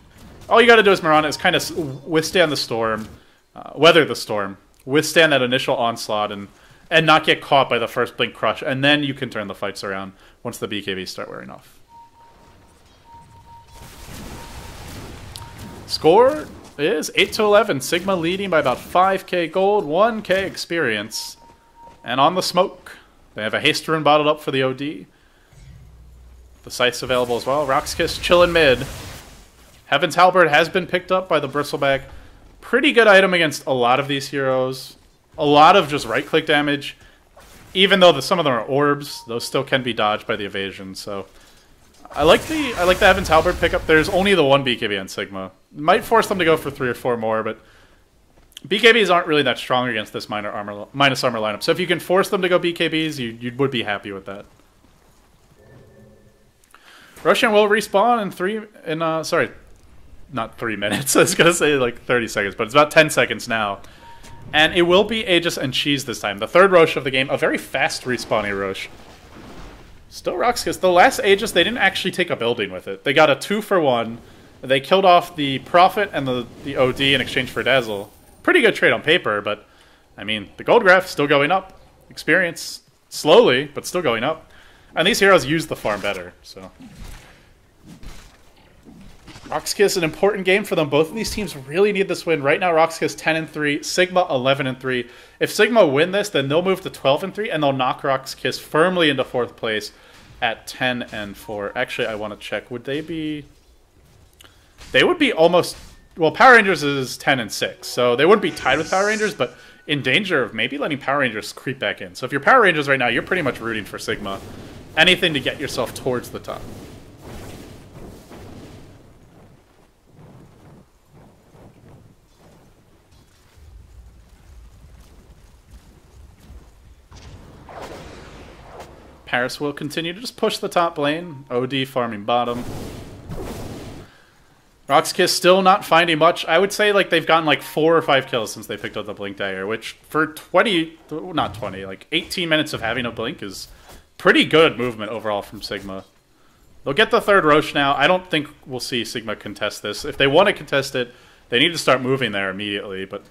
all you got to do as Mirana is kind of withstand the storm, weather the storm, withstand that initial onslaught, and not get caught by the first Blink Crush. And then you can turn the fights around once the BKBs start wearing off. Score is 8-11. Sigma leading by about 5k gold, 1k experience. And on the smoke, they have a haste rune bottled up for the OD. The Scythe's available as well. RoX.KiS chillin' mid. Heaven's Halberd has been picked up by the Bristleback. Pretty good item against a lot of these heroes. A lot of just right-click damage. Even though some of them are orbs, those still can be dodged by the evasion. So I like the Heaven's Halberd pickup. There's only the one BKB on Sigma. Might force them to go for 3 or 4 more, but BKBs aren't really that strong against this minus armor lineup. So if you can force them to go BKBs, you would be happy with that. Roshan will respawn in sorry, not 3 minutes. I was gonna say like 30 seconds, but it's about 10 seconds now. And it will be Aegis and Cheese this time. The third Rosh of the game, a very fast respawning Rosh. Still RoX.KiS. The last Aegis, they didn't actually take a building with it. They got a 2-for-1. They killed off the Prophet and the OD in exchange for Dazzle. Pretty good trade on paper, but I mean, the gold graph still going up. Experience slowly, but still going up. And these heroes use the farm better, so. RoX.KiS, an important game for them. Both of these teams really need this win. Right now, RoX.KiS 10-3, Sigma 11-3. If Sigma win this, then they'll move to 12-3, and they'll knock RoX.KiS firmly into 4th place at 10-4. Actually, I want to check. Would they be... They would be almost... Well, Power Rangers is 10-6, so they wouldn't be tied with Power Rangers, but in danger of maybe letting Power Rangers creep back in. So if you're Power Rangers right now, you're pretty much rooting for Sigma. Anything to get yourself towards the top. Paris will continue to just push the top lane. OD farming bottom. RoX.KiS still not finding much. I would say like they've gotten like 4 or 5 kills since they picked up the Blink Dagger, which for 18 minutes of having a Blink is pretty good movement overall from Sigma. They'll get the 3rd Roche now. I don't think we'll see Sigma contest this. If they want to contest it, they need to start moving there immediately, but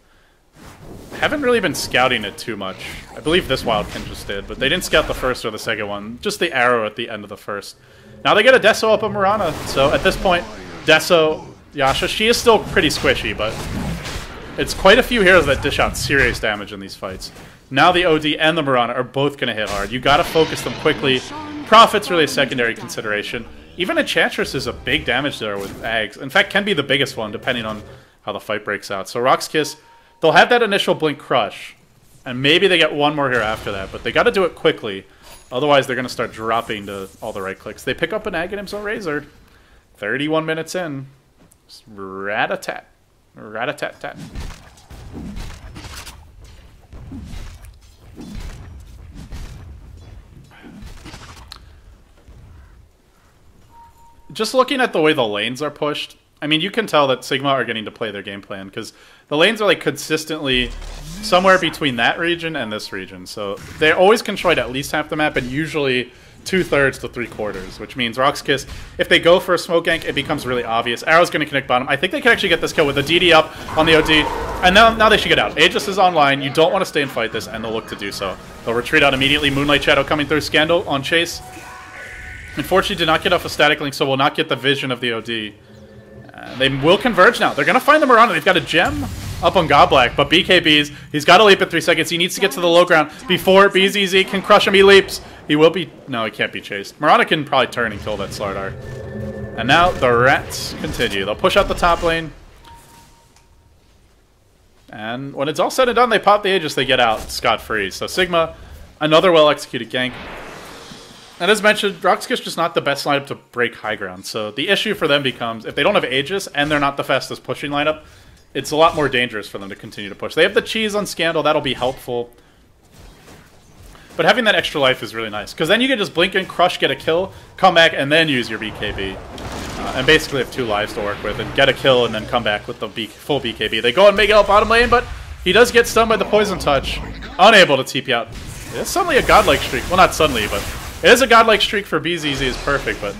haven't really been scouting it too much. I believe this Wildkin just did, but they didn't scout the first or the second one. Just the arrow at the end of the first. Now they get a Deso up on Mirana, so at this point, Deso, Yasha, she is still pretty squishy, but it's quite a few heroes that dish out serious damage in these fights. Now the OD and the Mirana are both going to hit hard. You got to focus them quickly. Prophet's really a secondary consideration. Even Enchantress is a big damage there with Ags. In fact, can be the biggest one, depending on how the fight breaks out. So RoX.KiS, they'll have that initial Blink Crush, and maybe they get one more here after that, but they got to do it quickly. Otherwise, they're going to start dropping to all the right clicks. They pick up an Aghanim's own Razor. 31 minutes in. Just rat-a-tat. Rat-a-tat-tat. Just looking at the way the lanes are pushed, I mean, you can tell that Sigma are getting to play their game plan, because the lanes are like consistently somewhere between that region and this region. So they always control at least half the map, and usually 2/3 to 3/4, which means RoX.KiS, if they go for a smoke gank, it becomes really obvious. Arrow's going to connect bottom. I think they can actually get this kill with a DD up on the OD, and now they should get out. Aegis is online. You don't want to stay and fight this, and they'll look to do so. They'll retreat out immediately. Moonlight Shadow coming through. Scandal on Chase. Unfortunately, did not get off a static link, so will not get the vision of the OD. They will converge now. They're going to find the Mirana. They've got a gem up on Godblack, but BKB's, he's got to leap at 3 seconds. He needs to get to the low ground before BZZ can crush him. He leaps. He will be... No, he can't be chased. Mirana can probably turn and kill that Starladder. And now the Rats continue. They'll push out the top lane. And when it's all said and done, they pop the Aegis, they get out scot-free. So Sigma, another well-executed gank. And as mentioned, RoX.KiS just not the best lineup to break high ground. So the issue for them becomes, if they don't have Aegis and they're not the fastest pushing lineup, it's a lot more dangerous for them to continue to push. They have the cheese on Scandal, that'll be helpful. But having that extra life is really nice, because then you can just blink and crush, get a kill, come back, and then use your BKB. And basically have 2 lives to work with, and get a kill, and then come back with the full BKB. They go and make it out bottom lane, but he does get stunned by the Poison Touch. Unable to TP out. It's suddenly a godlike streak. Well, not suddenly, but it is a godlike streak for BZZ is perfect, but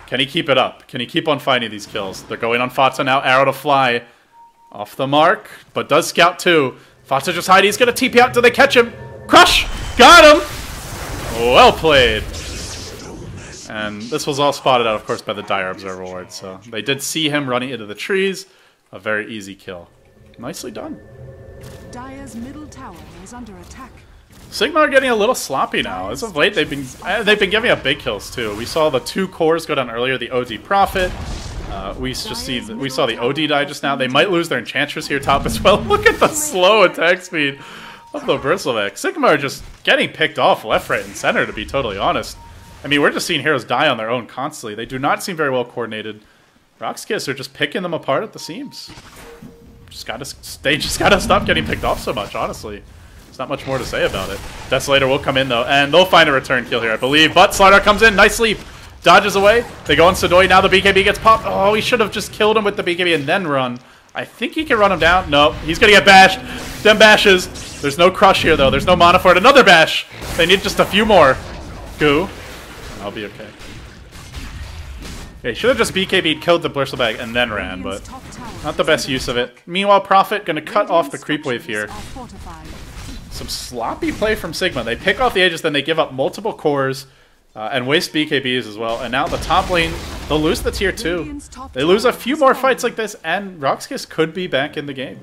can he keep it up? Can he keep on finding these kills? They're going on Fatsa now. Arrow to fly. Off the mark, but does scout too. Fatsa just hide. He's going to TP out. Do they catch him? Crush! Got him! Well played. And this was all spotted out, of course, by the Dire Observer Ward. So they did see him running into the trees. A very easy kill. Nicely done. Dire's middle tower is under attack. Sigma are getting a little sloppy now. As of late, they've been giving up big kills too. We saw the 2 cores go down earlier. The OD Prophet. We saw the OD die just now. They might lose their Enchantress here top as well. Look at the slow attack speed of the Bristleback. Sigma are just getting picked off left, right, and center, to be totally honest. I mean, we're just seeing heroes die on their own constantly. They do not seem very well coordinated. RoX.KiS are just picking them apart at the seams. They just gotta stop getting picked off so much, honestly. There's not much more to say about it. Desolator will come in, though, and they'll find a return kill here, I believe. But Slardar comes in. Nice leap. Dodges away. They go on Sidoi. Now the BKB gets popped. Oh, he should have just killed him with the BKB and then run. I think he can run him down. No, he's going to get bashed. Them bashes. There's no crush here, though. There's no mana for it. Another bash. They need just a few more. Goo. I'll be okay. Yeah, he should have just BKB'd, killed the Bristleback, and then ran, but not the best use of it. Meanwhile, Prophet going to cut off the creep wave here. Some sloppy play from Sigma. They pick off the Aegis, then they give up multiple cores and waste BKBs as well. And now the top lane, they'll lose the tier 2. They lose a few more fights like this, and RoX.KiS could be back in the game.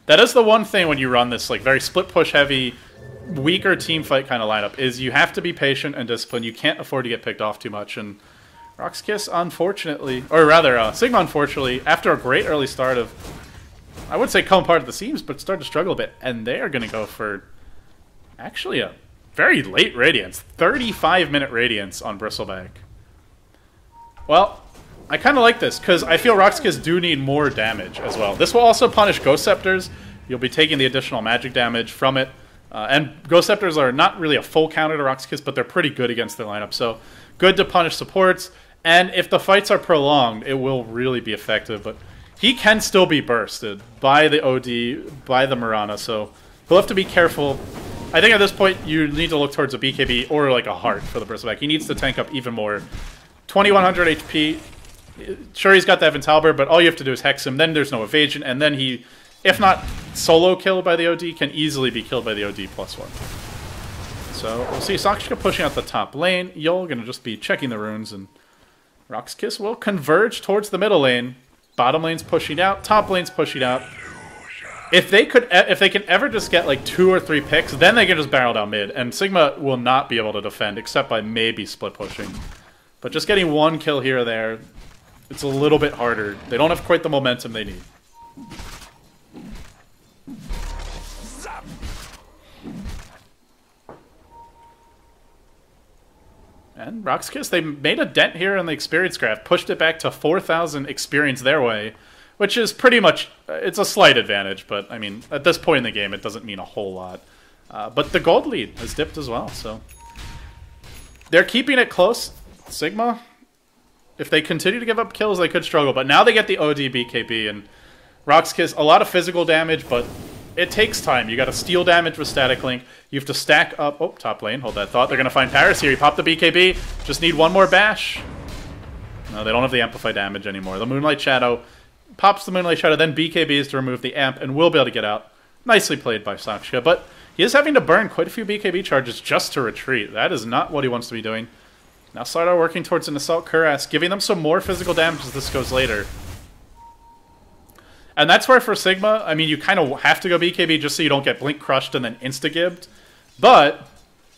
That is the one thing when you run this like very split push heavy, weaker team fight kind of lineup, is you have to be patient and disciplined. You can't afford to get picked off too much. And RoX.KiS, unfortunately, or rather Sigma, unfortunately, after a great early start of, I would say come apart at the seams, but started to struggle a bit. And they are going to go for actually a very late Radiance. 35-minute Radiance on Bristleback. Well, I kind of like this, because I feel RoX.KiS do need more damage as well. This will also punish Ghost Scepters. You'll be taking the additional magic damage from it. And Ghost Scepters are not really a full counter to RoX.KiS, but they're pretty good against their lineup. So good to punish supports. And if the fights are prolonged, it will really be effective. But he can still be bursted by the OD, by the Mirana, so he'll have to be careful. I think at this point, you need to look towards a BKB or like a heart for the burst back. He needs to tank up even more. 2100 HP. Sure, he's got the Eventhalber, but all you have to do is hex him. Then there's no evasion, and then he, if not solo killed by the OD, can easily be killed by the OD +1. So we'll see Sakshika pushing out the top lane. Yul gonna just be checking the runes, and RoX.KiS will converge towards the middle lane. Bottom lane's pushing out, top lane's pushing out. If they can ever just get like 2 or 3 picks, then they can just barrel down mid, and Sigma will not be able to defend except by maybe split pushing. But just getting 1 kill here or there, it's a little bit harder. They don't have quite the momentum they need. And RoX.KiS, they made a dent here in the experience graph, pushed it back to 4,000 experience their way, which is pretty much, it's a slight advantage, but I mean, at this point in the game, it doesn't mean a whole lot. But the gold lead has dipped as well, so they're keeping it close. Sigma, if they continue to give up kills, they could struggle, but now they get the OD BKB, and RoX.KiS, a lot of physical damage, but it takes time. You got to steal damage with Static Link. You have to stack up. Oh, top lane. Hold that thought. They're going to find Paris here. He popped the BKB. Just need 1 more bash. No, they don't have the Amplify damage anymore. The Moonlight Shadow pops the Moonlight Shadow, then BKBs to remove the amp, and will be able to get out. Nicely played by Sakshika, but he is having to burn quite a few BKB charges just to retreat. That is not what he wants to be doing. Now Slardar working towards an Assault Cuirass, giving them some more physical damage as this goes later. And that's where for Sigma, I mean, you kind of have to go BKB just so you don't get Blink crushed and then insta-gibbed. But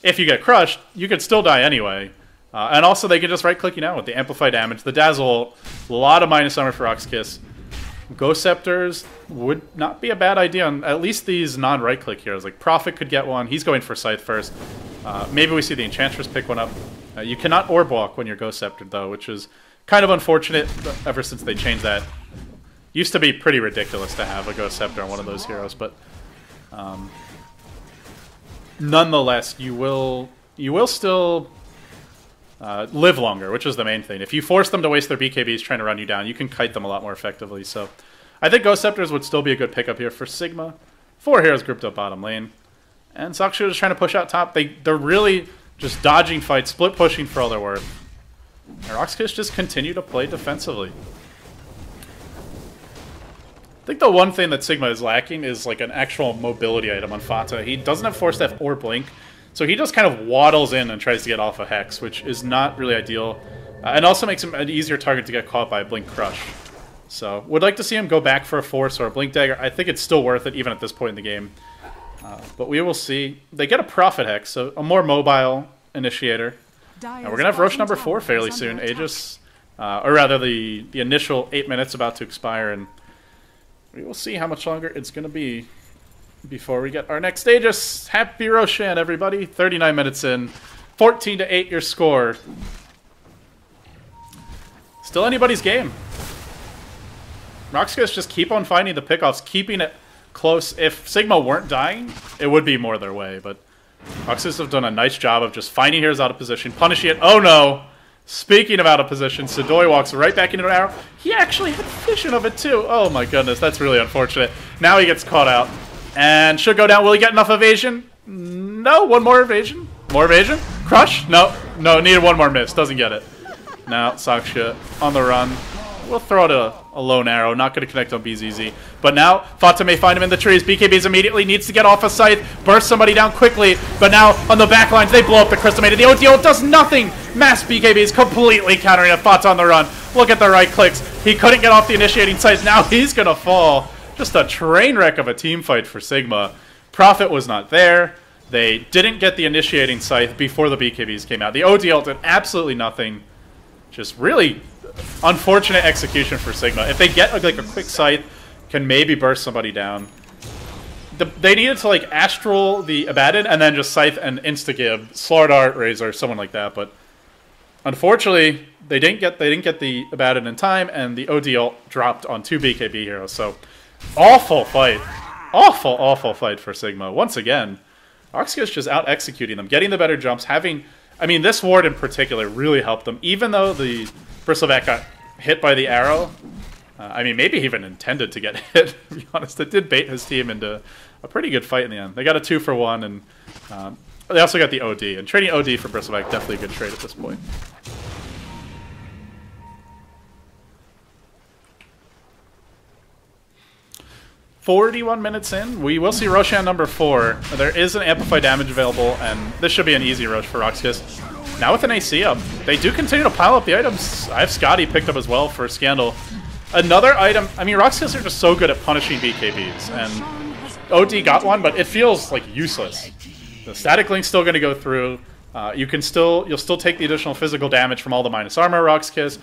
if you get crushed, you could still die anyway. And also they can just right-click you now with the Amplify damage. The Dazzle, a lot of minus armor for RoX.KiS. Ghost Scepters would not be a bad idea on at least these non-right-click heroes. Like Prophet could get one. He's going for Scythe first. Maybe we see the Enchantress pick one up. You cannot Orb Walk when you're Ghost Sceptered, though, which is kind of unfortunate ever since they changed that. Used to be pretty ridiculous to have a Ghost Scepter on one of those heroes, but nonetheless, you will still live longer, which is the main thing. If you force them to waste their BKBs trying to run you down, you can kite them a lot more effectively. So I think Ghost Scepters would still be a good pickup here for Sigma. 4 heroes grouped up bottom lane. And Sakshika is trying to push out top. They're really just dodging fights, split pushing for all they're worth. And RoX.KiS just continue to play defensively. I think the one thing that Sigma is lacking is like an actual mobility item on Fata. He doesn't have Force Staff or Blink, so he just kind of waddles in and tries to get off a Hex, which is not really ideal. And also makes him an easier target to get caught by a Blink Crush. So, would like to see him go back for a Force or a Blink Dagger. I think it's still worth it, even at this point in the game. But we will see. They get a Prophet Hex, so a more mobile initiator. And we're going to have Roche number 4 fairly soon. Aegis, or rather the initial 8 minutes about to expire, and we will see how much longer it's going to be before we get our next Aegis. Happy Roshan, everybody. 39 minutes in. 14-8 your score. Still anybody's game. RoX.KiS just keep on finding the pickoffs, keeping it close. If Sigma weren't dying, it would be more their way, but RoX.KiS have done a nice job of just finding heroes out of position, punishing it. Oh no! Speaking of out of position, Sidoi walks right back into an arrow. He actually had vision of it too. Oh my goodness, that's really unfortunate. Now he gets caught out. And should go down. Will he get enough evasion? No, 1 more evasion. More evasion? Crush? No, needed 1 more miss. Doesn't get it. Now, Sakshika on the run. We'll throw out a lone arrow. Not going to connect on BZZ. But now, Fata may find him in the trees. BKBs immediately needs to get off a Scythe. Burst somebody down quickly. But now, on the back lines, they blow up the Crystal Maiden. The ODO does nothing. Mass BKBs completely countering it. Fata on the run. Look at the right clicks. He couldn't get off the initiating Scythe. Now he's going to fall. Just a train wreck of a team fight for Sigma. Prophet was not there. They didn't get the initiating Scythe before the BKBs came out. The ODL did absolutely nothing. Just really unfortunate execution for Sigma. If they get like a quick Scythe, can maybe burst somebody down. They needed to like Astral the Abaddon and then just Scythe and insta-gib, Slardar, Razor, someone like that. But unfortunately, they didn't get the Abaddon in time, and the ODL dropped on 2 BKB heroes. So awful fight, awful fight for Sigma once again. RoX.KiS just out executing them, getting the better jumps, having. I mean, this ward in particular really helped them. Even though the Bristleback got hit by the arrow. I mean, maybe he even intended to get hit, to be honest. It did bait his team into a pretty good fight in the end. They got a 2-for-1, and they also got the OD. And trading OD for Bristleback, definitely a good trade at this point. "41 minutes in, we will see Roshan number 4. There is an amplified damage available, and this should be an easy Rosh for RoX.KiS. Now with an AC up, they do continue to pile up the items. I have Scotty picked up as well for Scandal. Another item, I mean, RoX.KiS are just so good at punishing BKBs, and OD got one, but it feels like useless. The static link's still going to go through. You'll still take the additional physical damage from all the minus armor RoX.KiS.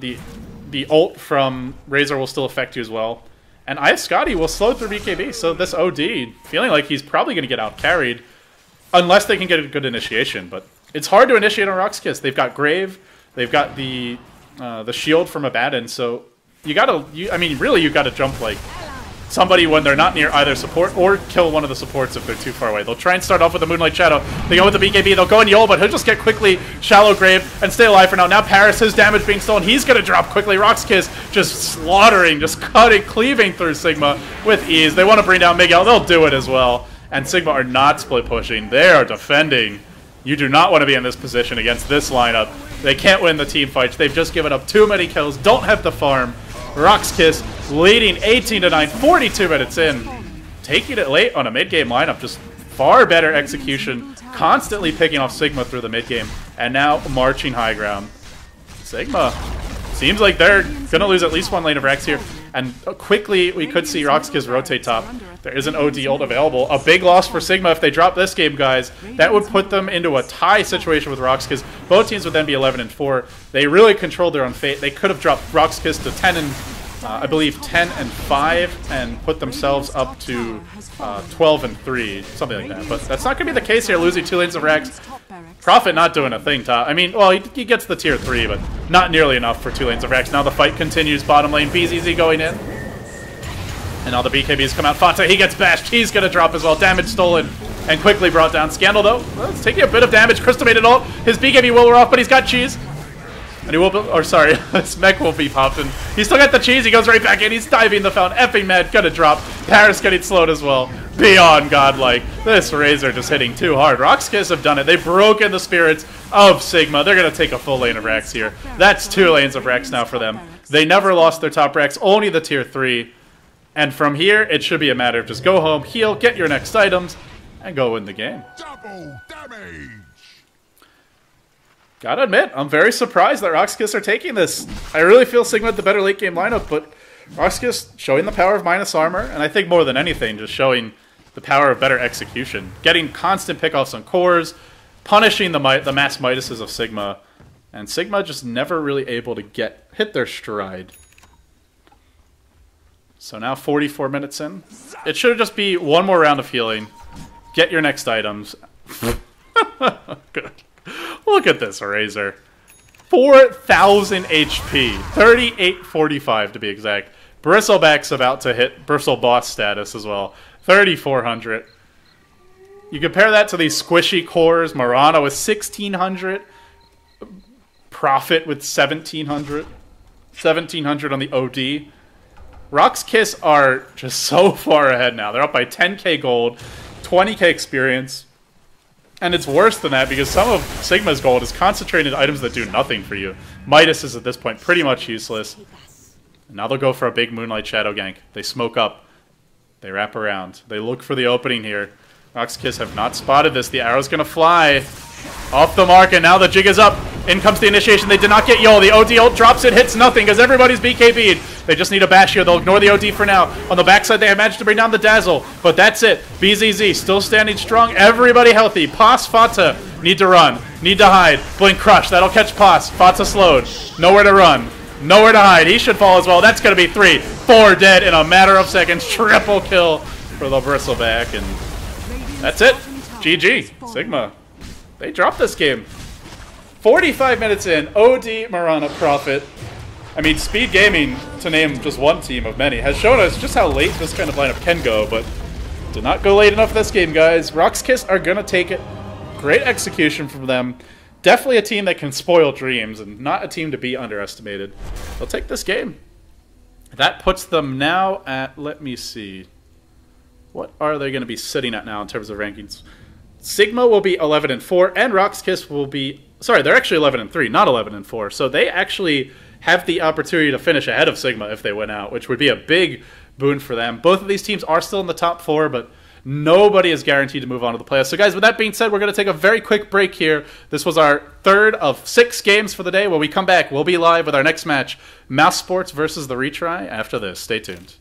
The ult from Razor will still affect you as well. And I have Scotty will slow through BKB, so this OD, feeling like he's probably going to get out-carried, unless they can get a good initiation. But it's hard to initiate on RoX.KiS. They've got Grave, they've got the shield from Abaddon, so you gotta, I mean, really you gotta jump like somebody when they're not near either support, or kill one of the supports if they're too far away. They'll try and start off with the Moonlight Shadow. They go with the BKB, they'll go in Yol, but he'll just get quickly Shallow Grave and stay alive for now. Now Paris, his damage being stolen, he's gonna drop quickly. RoX.KiS just slaughtering, just cutting, cleaving through Sigma with ease. They want to bring down Miguel, they'll do it as well. And Sigma are not split pushing, they are defending. You do not want to be in this position against this lineup. They can't win the team fights. They've just given up too many kills, don't have the farm. RoX.KiS leading 18-9, 42 minutes in. Taking it late on a mid-game lineup, just far better execution, constantly picking off Sigma through the mid-game, and now marching high ground. Sigma seems like they're going to lose at least one lane of Rex here, and quickly we could see RoX.KiS rotate top. There is an OD ult available. A big loss for Sigma if they drop this game, guys. That would put them into a tie situation with RoX.KiS. Both teams would then be 11-4. They really controlled their own fate. They could have dropped RoX.KiS to I believe 10-5, and put themselves up to 12-3, something like that. But that's not going to be the case here, losing 2 lanes of Rex. Prophet not doing a thing, top. I mean, well, he gets the tier 3, but not nearly enough for 2 lanes of Rex. Now the fight continues, bottom lane, BZZ going in. And all the BKBs come out. Fata, he gets bashed. He's going to drop as well. Damage stolen and quickly brought down. Scandal, though, well, it's taking a bit of damage. Crystal-mated ult. His BKB will wear off, but he's got cheese. And he will, or sorry, his mech will be popped. And he's still got the cheese. He goes right back in. He's diving the fountain. Effing mad. Gonna drop. Paris getting slowed as well. Beyond godlike. This Razor just hitting too hard. RoX.KiS have done it. They've broken the spirits of Sigma. They're going to take a full lane of Rex here. That's 2 lanes of Rex now for them. They never lost their top Rex. Only the tier 3. And from here, it should be a matter of just go home, heal, get your next items, and go win the game. Double damage! Gotta admit, I'm very surprised that RoX.KiS are taking this. I really feel Sigma had the better late game lineup, but RoX.KiS showing the power of minus armor, and I think more than anything, just showing the power of better execution. Getting constant pickoffs on cores, punishing the mass Midases of Sigma, and Sigma just never really able to hit their stride. So now 44 minutes in. It should just be one more round of healing. Get your next items. Good. Look at this Razor. 4,000 HP. 3845 to be exact. Bristleback's about to hit Bristle Boss status as well. 3,400. You compare that to these squishy cores. Marana with 1,600. Prophet with 1,700. 1,700 on the OD. RoX.KiS are just so far ahead now. They're up by 10k gold, 20k experience. And it's worse than that because some of Sigma's gold is concentrated in items that do nothing for you. Midas is at this point pretty much useless. And now they'll go for a big Moonlight Shadow gank. They smoke up. They wrap around. They look for the opening here. RoX.KiS have not spotted this. The arrow's going to fly off the mark, and now the jig is up. In comes the initiation. They did not get Yol. The OD ult drops it, hits nothing because everybody's BKB'd. They just need a bash here. They'll ignore the OD for now. On the backside, they have managed to bring down the Dazzle, but that's it. BZZ still standing strong. Everybody healthy. Pos, Fata need to run, need to hide. Blink Crush, that'll catch Pos. Fata slowed. Nowhere to run, nowhere to hide. He should fall as well. That's going to be 3, 4 dead in a matter of seconds. Triple kill for the Bristleback, and that's it. GG. Sigma. They dropped this game. 45 minutes in, OD, Marana, Prophet. I mean, Speed Gaming, to name just one team of many, has shown us just how late this kind of lineup can go, but did not go late enough this game, guys. RoX.KiS are going to take it. Great execution from them. definitely a team that can spoil dreams and not a team to be underestimated. They'll take this game. That puts them now at, let me see, what are they going to be sitting at now in terms of rankings? Sigma will be 11-4, and RoX.KiS will be, sorry, they're actually 11-3, not 11-4. So they actually have the opportunity to finish ahead of Sigma if they win out, which would be a big boon for them. Both of these teams are still in the top 4, but nobody is guaranteed to move on to the playoffs. So guys, with that being said, we're going to take a very quick break here. This was our third of 6 games for the day. When we come back, we'll be live with our next match, Mouse Sports versus the Retry, after this. Stay tuned.